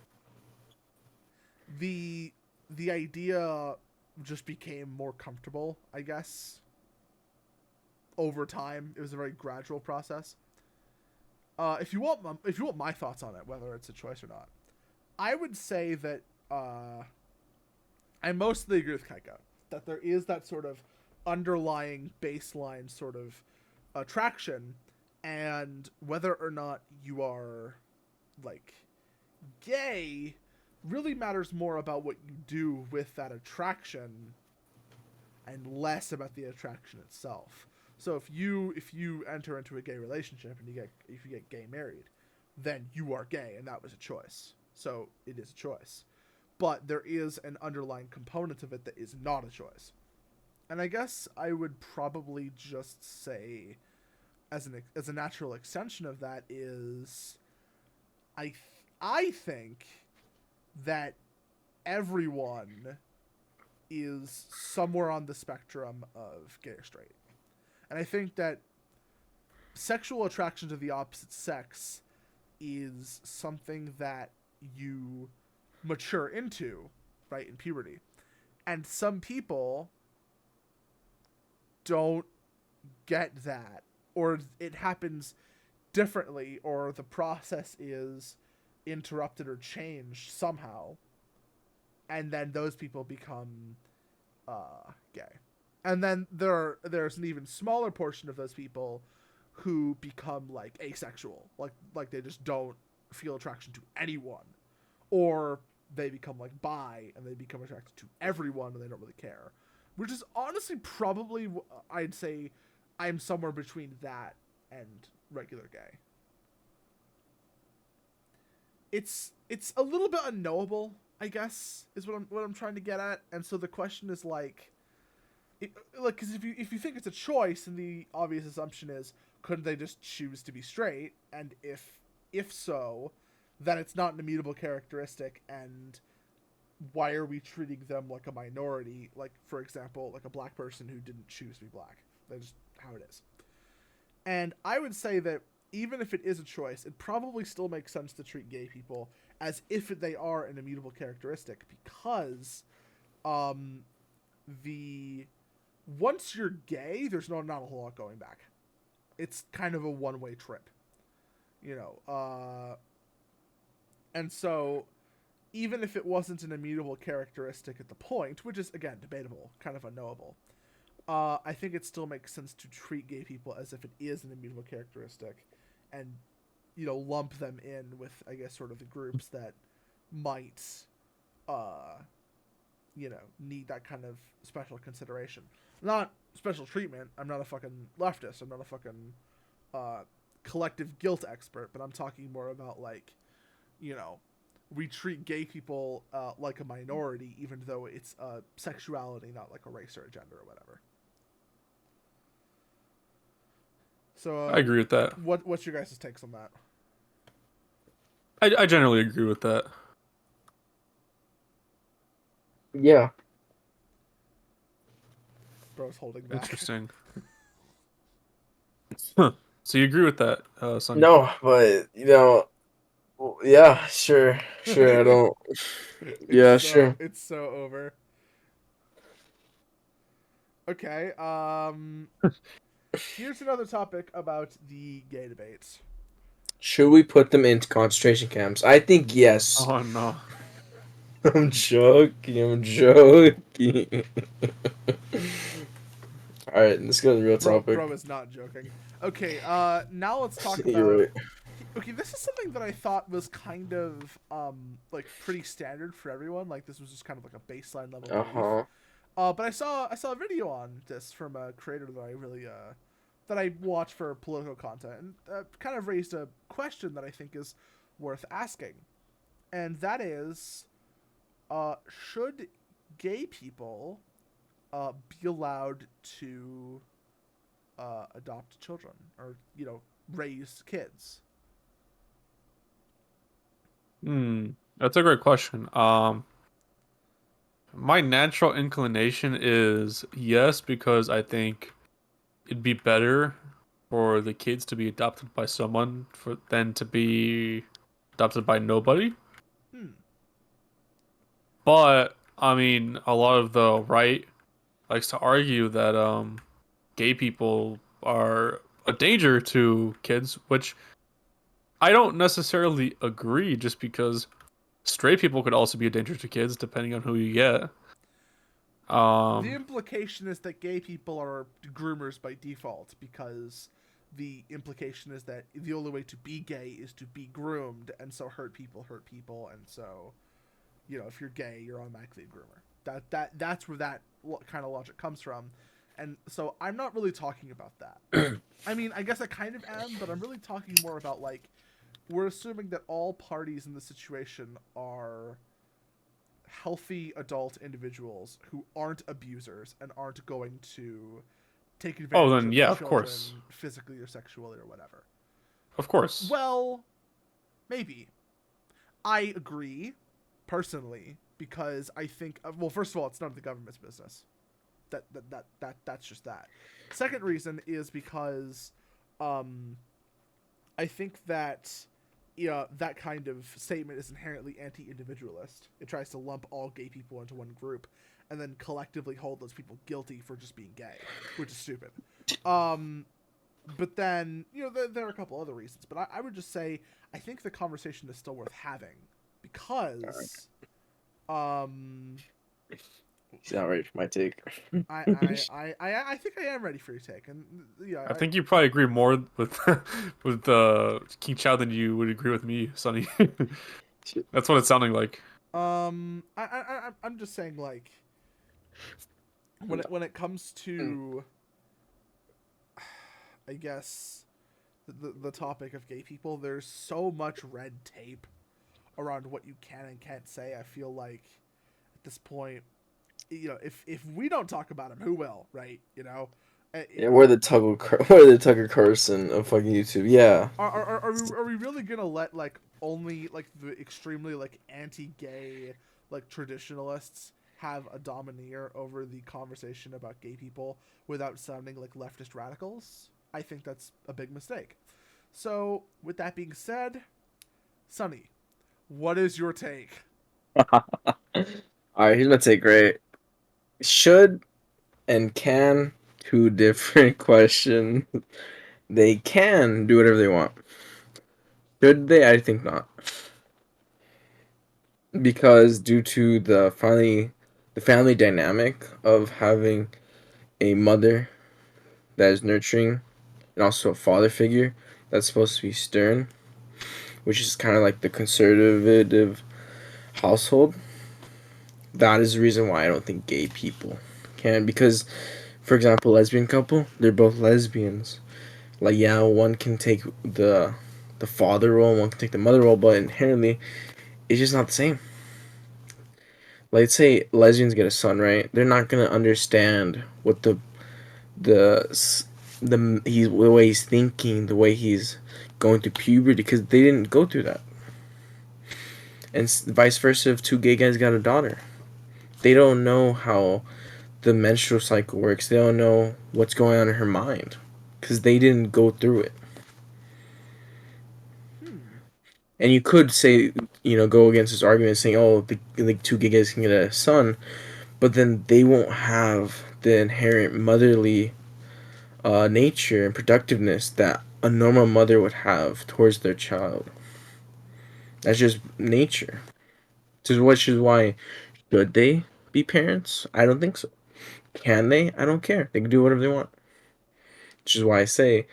the idea just became more comfortable, I guess. Over time, it was a very gradual process. If you want my thoughts on it, whether it's a choice or not, I would say that I mostly agree with Kaika that there is that sort of underlying baseline sort of attraction, and whether or not you are like gay really matters more about what you do with that attraction and less about the attraction itself. So if you enter into a gay relationship and if you get gay married, then you are gay and that was a choice. So it is a choice. But there is an underlying component of it that is not a choice. And I guess I would probably just say as a natural extension of that is I think that everyone is somewhere on the spectrum of gay or straight. And I think that sexual attraction to the opposite sex is something that you mature into, right, in puberty. And some people don't get that, or it happens differently, or the process is interrupted or changed somehow. And then those people become gay. And then there's an even smaller portion of those people who become like asexual, like they just don't feel attraction to anyone, or they become like bi and they become attracted to everyone and they don't really care, which is honestly probably I'd say I'm somewhere between that and regular gay. It's a little bit unknowable, I guess, is what I'm trying to get at, and so the question is like, because if you think it's a choice, then the obvious assumption is, couldn't they just choose to be straight? And if so, then it's not an immutable characteristic, and why are we treating them like a minority? Like, for example, like a black person who didn't choose to be black. That's just how it is. And I would say that even if it is a choice, it probably still makes sense to treat gay people as if they are an immutable characteristic, because once you're gay, there's not a whole lot going back. It's kind of a one-way trip, and so even if it wasn't an immutable characteristic at the point, which is again debatable, kind of unknowable, I think it still makes sense to treat gay people as if it is an immutable characteristic, and lump them in with, I guess, sort of the groups that might need that kind of special consideration. Not special treatment. I'm not a fucking leftist. I'm not a fucking collective guilt expert, but I'm talking more about, like, we treat gay people like a minority, even though it's a sexuality, not like a race or a gender or whatever. So I agree with that. What's your guys' takes on that? I generally agree with that. Yeah. Bro's holding back. Interesting. Huh. So you agree with that, Sonny? No, but yeah, sure. I don't. Yeah, sure. It's so over. Okay. Here's another topic about the gay debates. Should we put them into concentration camps? I think yes. Oh no. I'm joking. Alright, let's go to the real topic. Bro is not joking. Okay, now let's talk about... You're right. Okay, this is something that I thought was kind of, like, pretty standard for everyone. Like, this was just kind of like a baseline level belief. But I saw a video on this from a creator that I really, that I watch for political content, and kind of raised a question that I think is worth asking. And that is, should gay people be allowed to adopt children or, raise kids? That's a great question. My natural inclination is yes, because I think it'd be better for the kids to be adopted by someone than to be adopted by nobody. But I mean, a lot of the right likes to argue that gay people are a danger to kids, which I don't necessarily agree, just because straight people could also be a danger to kids depending on who you get. The implication is that gay people are groomers by default, because the implication is that the only way to be gay is to be groomed, and so hurt people, and so, if you're gay, you're automatically a groomer. That's where that kind of logic comes from. And so I'm not really talking about that. I mean, I guess I kind of am, but I'm really talking more about, like, we're assuming that all parties in the situation are healthy adult individuals who aren't abusers and aren't going to take advantage of yeah, of children course, physically or sexually or whatever. Of course. Well, maybe. I agree, personally, because I think, well, first of all, it's none of the government's business. That's just that. Second reason is because I think that that kind of statement is inherently anti-individualist. It tries to lump all gay people into one group and then collectively hold those people guilty for just being gay, which is stupid. But then, there are a couple other reasons. But I would just say I think the conversation is still worth having, because He's not ready for my take. I think I am ready for your take, and I think you probably agree more with with King Chao than you would agree with me, Sonny. That's what it's sounding like. I'm just saying, like, when it comes to, I guess, the topic of gay people, there's so much red tape around what you can and can't say. I feel like at this point, if we don't talk about him, who will, right? Yeah, we're the Tucker Carlson of fucking YouTube. Yeah. Are we really gonna let like only like the extremely like anti-gay like traditionalists have a domineer over the conversation about gay people without sounding like leftist radicals? I think that's a big mistake. So with that being said, Sonny, what is your take? All right, here's my take. Right, should and can, two different questions. They can do whatever they want. Should they? I think not. Because due to the family dynamic of having a mother that is nurturing and also a father figure that's supposed to be stern, which is kind of like the conservative household. That is the reason why I don't think gay people can. Because, for example, lesbian couple, they're both lesbians. Like, yeah, one can take the father role, one can take the mother role, but inherently, it's just not the same. Like, say lesbians get a son, right? They're not gonna understand what the the way he's thinking, the way he's going through puberty, because they didn't go through that. And vice versa, if two gay guys got a daughter, they don't know how the menstrual cycle works. They don't know what's going on in her mind because they didn't go through it. And you could say, go against this argument saying, oh, the two gay guys can get a son, but then they won't have the inherent motherly nature and productiveness that a normal mother would have towards their child. That's just nature. Which is why, should they be parents? I don't think so. Can they? I don't care. They can do whatever they want. Which is why I say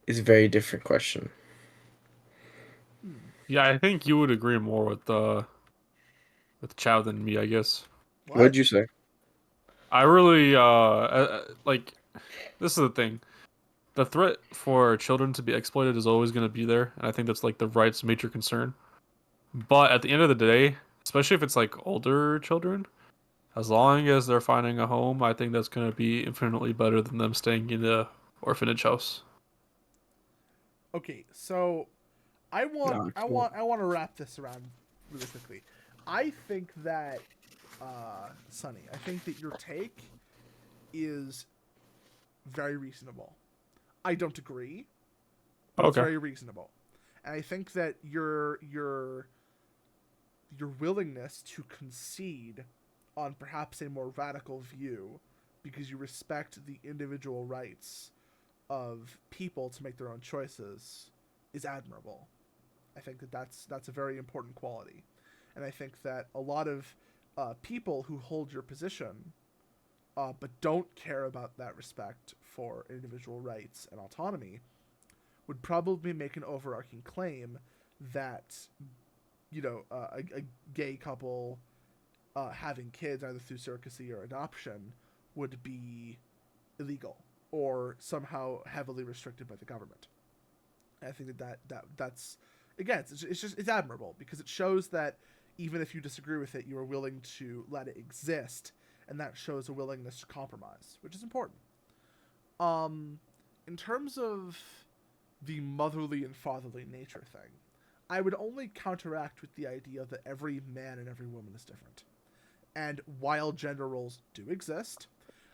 it's a very different question. Yeah, I think you would agree more with Chao than me, I guess. What'd you say? I really like this is the thing. The threat for children to be exploited is always going to be there, and I think that's like the right's major concern. But at the end of the day, especially if it's like older children, as long as they're finding a home, I think that's going to be infinitely better than them staying in a orphanage house. Okay, so I want No, I want I want to wrap this around really quickly. I think that Sonny, I think that your take is very reasonable. I don't agree, but it's Okay. very reasonable. And I think that your willingness to concede on perhaps a more radical view because you respect the individual rights of people to make their own choices is admirable. I think that that's a very important quality. And I think that a lot of people who hold your position but don't care about that respect for individual rights and autonomy would probably make an overarching claim that a gay couple having kids either through surrogacy or adoption would be illegal or somehow heavily restricted by the government. And I think that's again it's admirable because it shows that even if you disagree with it, you are willing to let it exist, and that shows a willingness to compromise, which is important. In terms of the motherly and fatherly nature thing, I would only counteract with the idea that every man and every woman is different. And while gender roles do exist,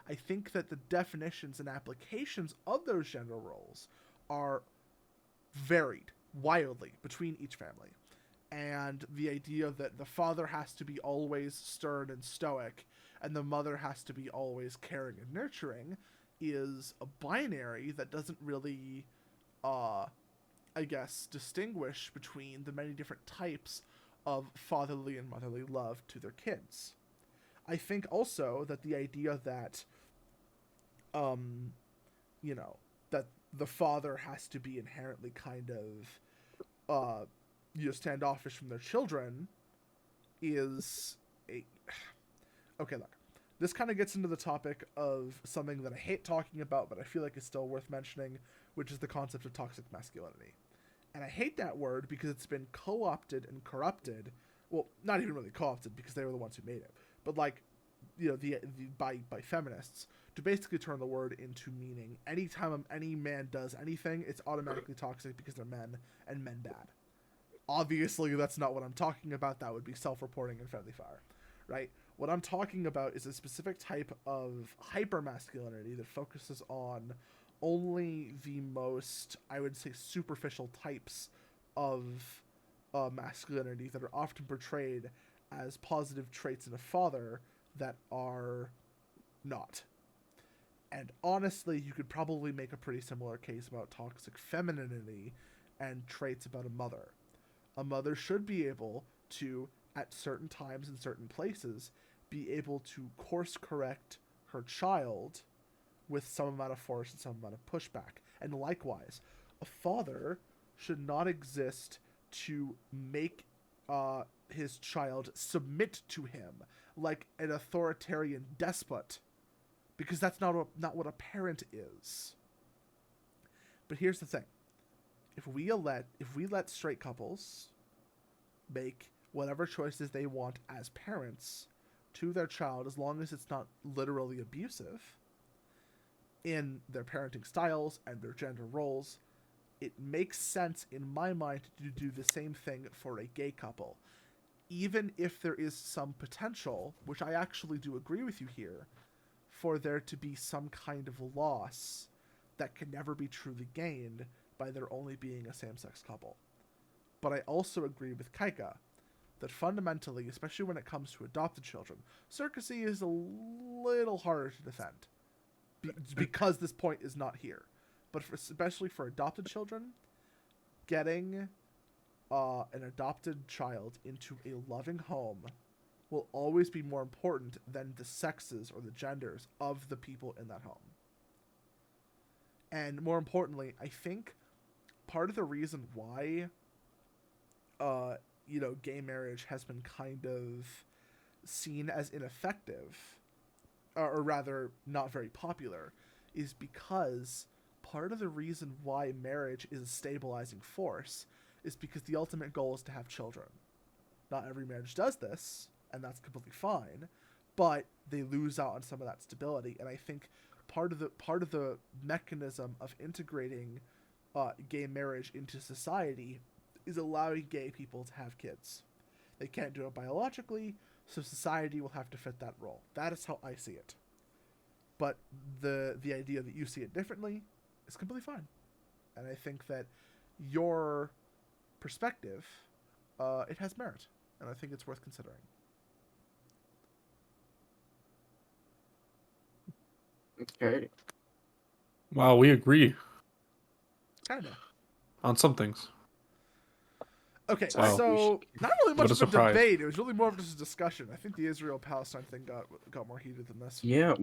I think that the definitions and applications of those gender roles are varied wildly between each family. And the idea that the father has to be always stern and stoic and the mother has to be always caring and nurturing is a binary that doesn't really I guess distinguish between the many different types of fatherly and motherly love to their kids. I think also that the idea that that the father has to be inherently kind of standoffish from their children is a okay, look. This kind of gets into the topic of something that I hate talking about, but I feel like is still worth mentioning, which is the concept of toxic masculinity. And I hate that word because it's been co-opted and corrupted. Well, not even really co-opted because they were the ones who made it. But, like, by feminists to basically turn the word into meaning anytime any man does anything, it's automatically toxic because they're men and men bad. Obviously, that's not what I'm talking about. That would be self-reporting and friendly fire, right? What I'm talking about is a specific type of hypermasculinity that focuses on only the most, I would say, superficial types of masculinity that are often portrayed as positive traits in a father that are not. And honestly, you could probably make a pretty similar case about toxic femininity and traits about a mother. A mother should be able to, at certain times in certain places, be able to course correct her child with some amount of force and some amount of pushback. And likewise, a father should not exist to make his child submit to him like an authoritarian despot, because that's not what a parent is. But here's the thing: if we let straight couples make whatever choices they want as parents to their child, as long as it's not literally abusive in their parenting styles and their gender roles, it makes sense in my mind to do the same thing for a gay couple. Even if there is some potential, which I actually do agree with you here, for there to be some kind of loss that can never be truly gained by there only being a same-sex couple. But I also agree with Kaika that fundamentally, especially when it comes to adopted children, surrogacy is a little harder to defend because this point is not here. But especially for adopted children, getting an adopted child into a loving home will always be more important than the sexes or the genders of the people in that home. And more importantly, I think part of the reason why gay marriage has been kind of seen as ineffective, or rather not very popular, is because part of the reason why marriage is a stabilizing force is because the ultimate goal is to have children. Not every marriage does this, and that's completely fine, but they lose out on some of that stability. And I think part of the mechanism of integrating gay marriage into society is allowing gay people to have kids. They can't do it biologically, so society will have to fit that role. That is how I see it. But the idea that you see it differently is completely fine. And I think that your perspective, it has merit. And I think it's worth considering. Okay. Wow, we agree Kinda. on some things. Okay, Wow. so not really much What a of a surprise. debate. It was really more of just a discussion. I think the Israel-Palestine thing got more heated than this. Yeah,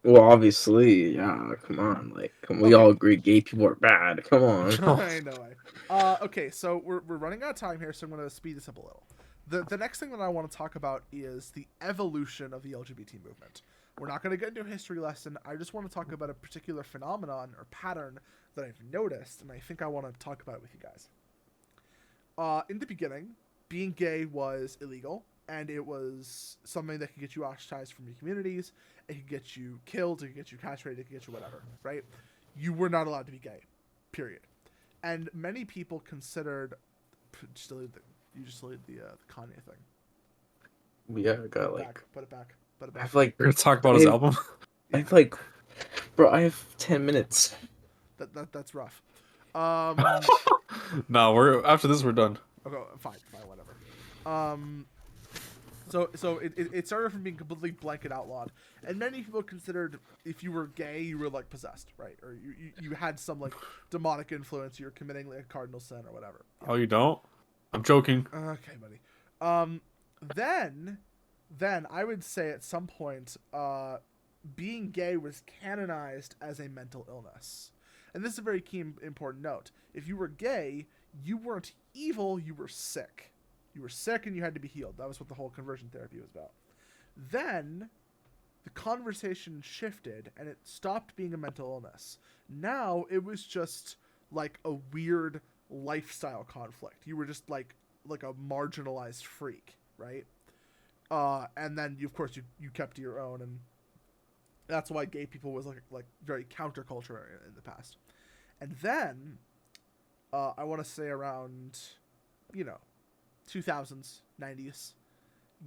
well, obviously, yeah, come on. Like, we Okay. all agree gay people are bad. Come on. I know. Okay, so we're running out of time here, so I'm going to speed this up a little. The next thing that I want to talk about is the evolution of the LGBT movement. We're not going to get into a history lesson. I just want to talk about a particular phenomenon or pattern that I've noticed, and I think I want to talk about it with you guys. In the beginning, being gay was illegal, and it was something that could get you ostracized from your communities. It could get you killed, it could get you castrated, it could get you whatever, right? You were not allowed to be gay, period. And many people considered... You just deleted the Kanye thing. Yeah, I got Put it back. I have like, We're gonna talk about his album. I have like, bro, I have 10 minutes. That's rough. No, we're after this we're done. Okay, fine, whatever. So it started from being completely blanket outlawed, and many people considered if you were gay, you were like possessed, right? Or you had some like demonic influence, you were committing like a cardinal sin or whatever. Oh, you don't? I'm joking. Okay, buddy. Then I would say at some point, being gay was canonized as a mental illness. And this is a very key important note. If you were gay, you weren't evil, you were sick. You were sick and you had to be healed. That was what the whole conversion therapy was about. Then the conversation shifted and it stopped being a mental illness. Now it was just like a weird lifestyle conflict. You were just like a marginalized freak, right? And then you, of course, you kept to your own, and that's why gay people was like very counterculture in the past. And then, I want to say around, 2000s, 90s,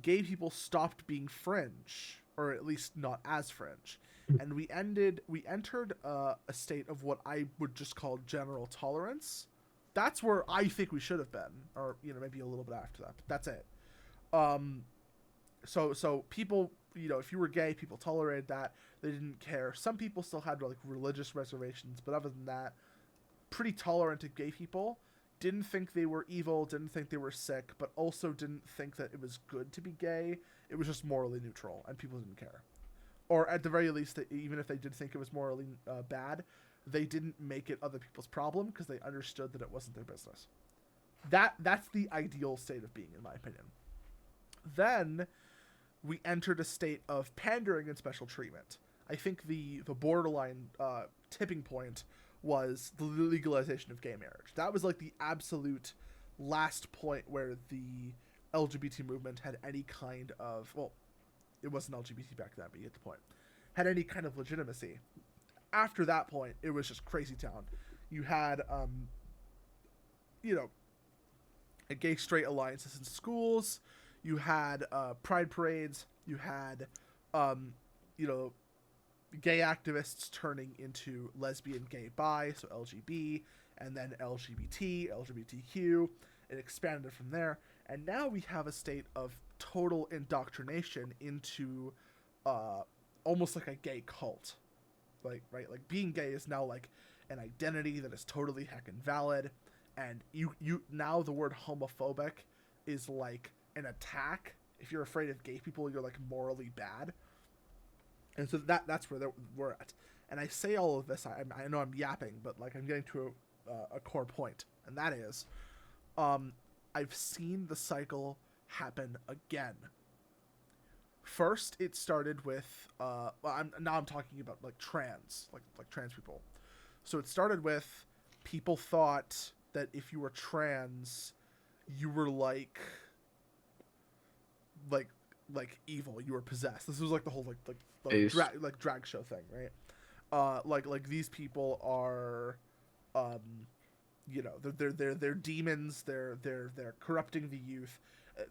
gay people stopped being fringe, or at least not as fringe, and we entered a state of what I would just call general tolerance. That's where I think we should have been, or maybe a little bit after that. But that's it. So people, if you were gay, people tolerated that. They didn't care. Some people still had like religious reservations, but other than that, pretty tolerant of gay people. Didn't think they were evil, didn't think they were sick, but also didn't think that it was good to be gay. It was just morally neutral, and people didn't care. Or at the very least, even if they did think it was morally bad, they didn't make it other people's problem because they understood that it wasn't their business. That's the ideal state of being, in my opinion. Then we entered a state of pandering and special treatment. I think the borderline tipping point was the legalization of gay marriage. That was like the absolute last point where the LGBT movement had any kind of, well, it wasn't LGBT back then, but you get the point, had any kind of legitimacy. After that point, it was just crazy town. You had, gay straight alliances in schools. You had pride parades. You had, gay activists turning into lesbian, gay, bi, so LGB, and then LGBT, LGBTQ. It expanded from there, and now we have a state of total indoctrination into almost like a gay cult. Like being gay is now like an identity that is totally heckin' valid, and you now the word homophobic is like an attack. If you're afraid of gay people, you're like morally bad. And so that's where we're at. And I say all of this, I know I'm yapping, but like I'm getting to a core point, and that is, I've seen the cycle happen again. First, it started with I'm talking about like trans, like trans people. So it started with people thought that if you were trans, you were like evil, you were possessed. This was like the whole drag show thing, right? Like these people are, they're demons. They're corrupting the youth.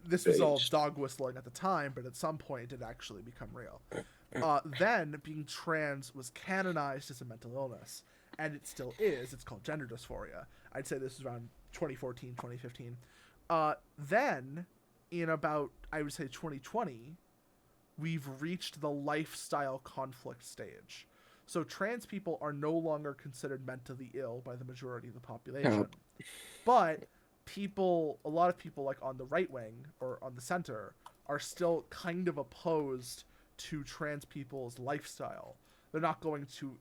This was all dog whistling at the time, but at some point it did actually become real. Then being trans was canonized as a mental illness, and it still is. It's called gender dysphoria. I'd say this is around 2014, 2015. Then in about, I would say 2020, we've reached the lifestyle conflict stage. So trans people are no longer considered mentally ill by the majority of the population. But a lot of people like on the right wing or on the center are still kind of opposed to trans people's lifestyle. They're not going to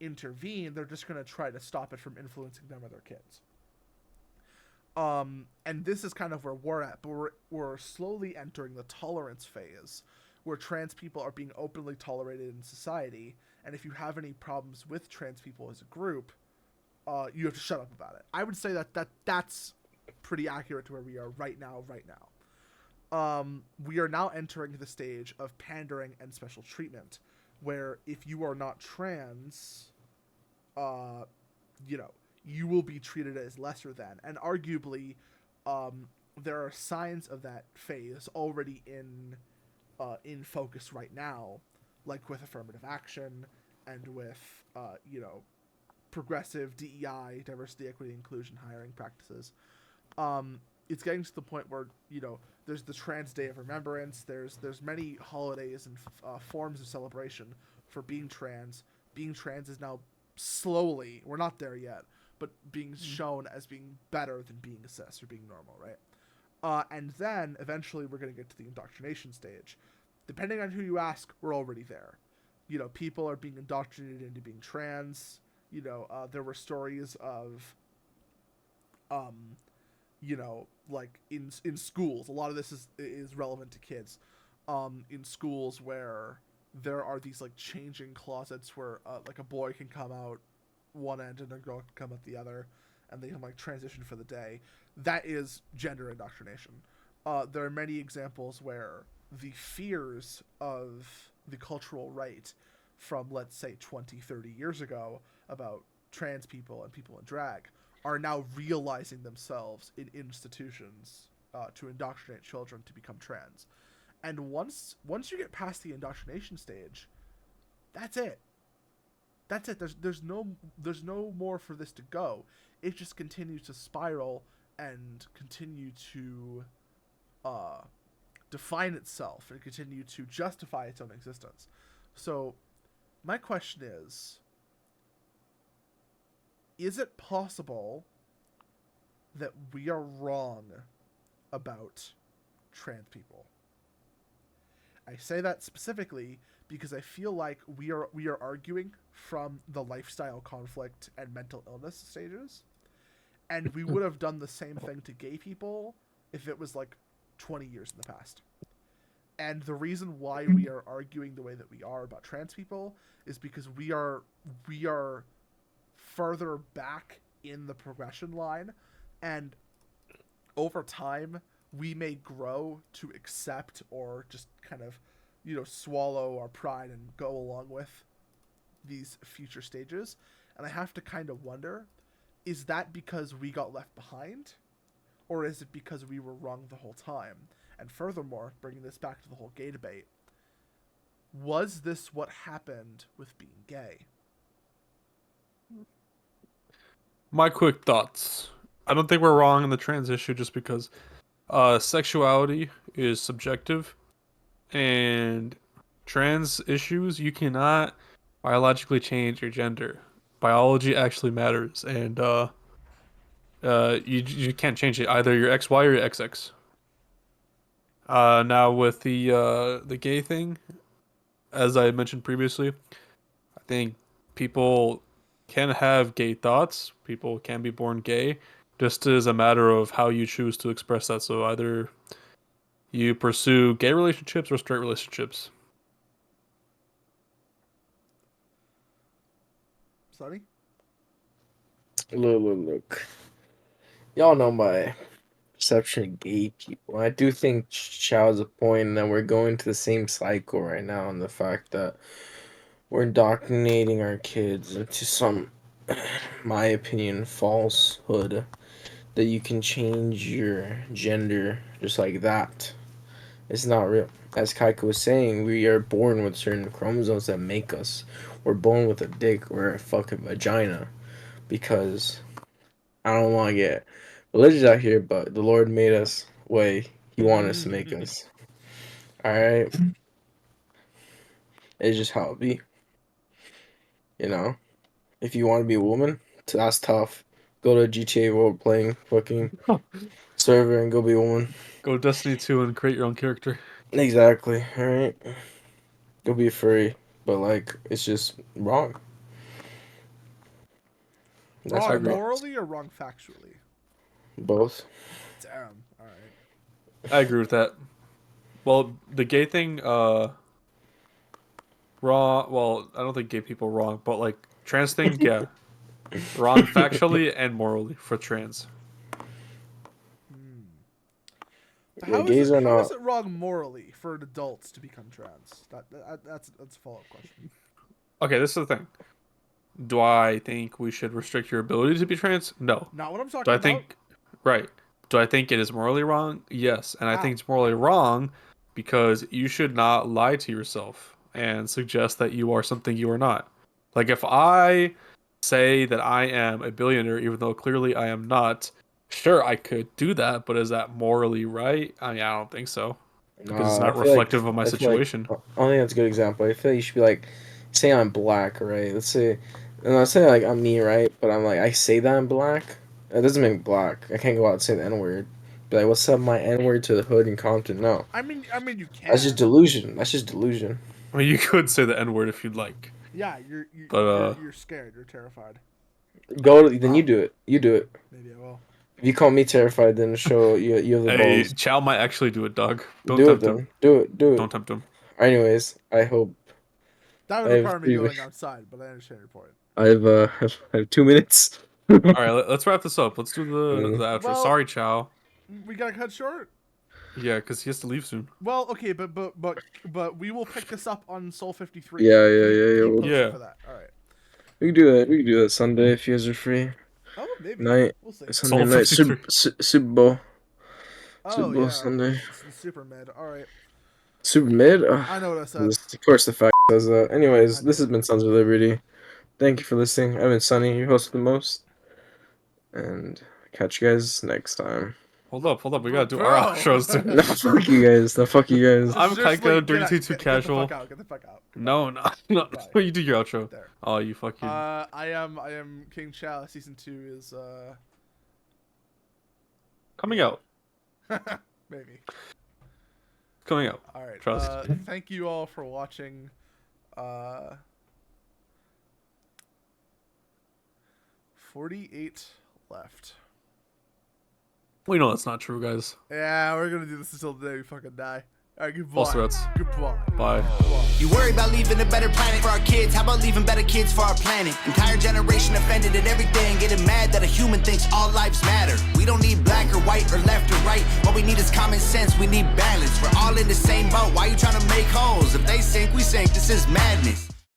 intervene. They're just going to try to stop it from influencing them or their kids. And this is kind of where we're at, but we're slowly entering the tolerance phase, where trans people are being openly tolerated in society, and if you have any problems with trans people as a group, you have to shut up about it. I would say that's pretty accurate to where we are right now. We are now entering the stage of pandering and special treatment, where if you are not trans, you will be treated as lesser than. And arguably, there are signs of that phase already in focus right now, like with affirmative action and with, progressive DEI, diversity, equity, inclusion hiring practices. It's getting to the point where, there's the Trans Day of Remembrance. There's many holidays and forms of celebration for being trans. Being trans is now slowly, we're not there yet, but being shown as being better than being cis or being normal, right? And then eventually we're going to get to the indoctrination stage. Depending on who you ask, we're already there. People are being indoctrinated into being trans. There were stories of, like in schools. A lot of this is relevant to kids. In schools where there are these like changing closets where like a boy can come out one end and a girl can come out the other, and they can like transition for the day. That is gender indoctrination. there are many examples where the fears of the cultural right from, let's say, 20, 30 years ago about trans people and people in drag are now realizing themselves in institutions to indoctrinate children to become trans. And once you get past the indoctrination stage, that's it. That's it. There's no more for this to go. It just continues to spiral and continue to define itself and continue to justify its own existence. So my question is it possible that we are wrong about trans people? I say that specifically because I feel like we are arguing from the lifestyle conflict and mental illness stages, and we would have done the same thing to gay people if it was like 20 years in the past. And the reason why we are arguing the way that we are about trans people is because we are further back in the progression line, and over time we may grow to accept or just kind of, swallow our pride and go along with these future stages. And I have to kind of wonder, is that because we got left behind, or is it because we were wrong the whole time? And furthermore, bringing this back to the whole gay debate, was this what happened with being gay? My quick thoughts. I don't think we're wrong in the trans issue just because sexuality is subjective, and trans issues, you cannot biologically change your gender. Biology actually matters, and you can't change it. Either you're XY or you're XX. Now with the gay thing, as I mentioned previously, I think people can have gay thoughts. People can be born gay, just as a matter of how you choose to express that. So either you pursue gay relationships or straight relationships. Sonny? Look. Y'all know my perception of gay people. I do think Chao's a point, and that we're going to the same cycle right now, and the fact that we're indoctrinating our kids into some, my opinion, falsehood that you can change your gender just like that. It's not real. As Kaika was saying, we are born with certain chromosomes that make us. We're born with a dick or a fucking vagina. Because I don't want to get religious out here, but the Lord made us way He wanted us to make us. Alright? It's just how it be. If you want to be a woman, that's tough. Go to GTA role playing fucking server and go be a woman. Go to Destiny 2 and create your own character. Exactly. Alright? Go be a furry. But, it's just wrong. That's Wrong how morally or wrong factually? both. Damn. Alright. I agree with that. Well, the gay thing, wrong. Well, I don't think gay people are wrong, but trans thing, yeah, wrong factually and morally for trans. Yeah, gays are How not. is it wrong morally for adults to become trans? That's a follow-up question. Okay, this is the thing. Do I think we should restrict your ability to be trans? No. Not what I'm talking Do I about. think right? Do I think it is morally wrong? Yes, and I How? think it's morally wrong because you should not lie to yourself and suggest that you are something you are not. Like if I say that I am a billionaire even though clearly I am not, sure I could do that, but is that morally right? I mean, I don't think so. Because it's I not feel like reflective of my situation. I don't think that's a good example. I feel like you should be say I'm black, right? Let's say I'm me, right? But I say that I'm black. That doesn't make me black. I can't go out and say the N word. Be like, what's up, my N word to the hood in Compton? No, I mean, you can. that's just delusion. That's just delusion. I mean, you could say the N word if you'd like. Yeah, But you're scared. You're terrified. Then you do it. You do it. Maybe I will. If you call me terrified, then show you have the hey, balls. Chao might actually do it, dog. Don't Do it tempt him. then. Do it. Do it. Don't tempt him. Anyways, I hope That would I have require me three going wi- outside, but I understand your point. I have 2 minutes. All right, let's wrap this up. Let's do the Mm. outro. Well- Sorry, Chao. We gotta cut short. Yeah, because he has to leave soon. Well, okay, but we will pick this up on Soul 53. Yeah. Keep posted Yeah. for that. All right. We can do that. We can do that Sunday if you guys are free. Oh, maybe. Night. We'll see. Sunday Soul night. 53. Super Bowl. Oh Super Bowl yeah. Sunday. It's super mid. All right. Super mid. I know what I said. Of course, the fact says that. Anyways, I this know. has been Sons of Liberty. Thank you for listening. I've been Sunny, your host with the most, and catch you guys next time. Hold up. We gotta do Bro. our outros too. No, fuck you guys. No, fuck you guys. I'm Just, kinda like, dirty get too out- casual. Get the fuck out. No. Bye. You do your outro. There. Oh, you fucking. I am King Chao. Season 2 is coming out. maybe. Coming out. All right. Trust. Thank you all for watching. 48 left. We know that's not true, guys. Yeah, we're gonna do this until the day we fucking die. All right, goodbye. False threats. Goodbye. Bye. You worry about leaving a better planet for our kids. How about leaving better kids for our planet? Entire generation offended at everything, getting mad that a human thinks all lives matter. We don't need black or white or left or right. What we need is common sense. We need balance. We're all in the same boat. Why you trying to make holes? If they sink, we sink. This is madness.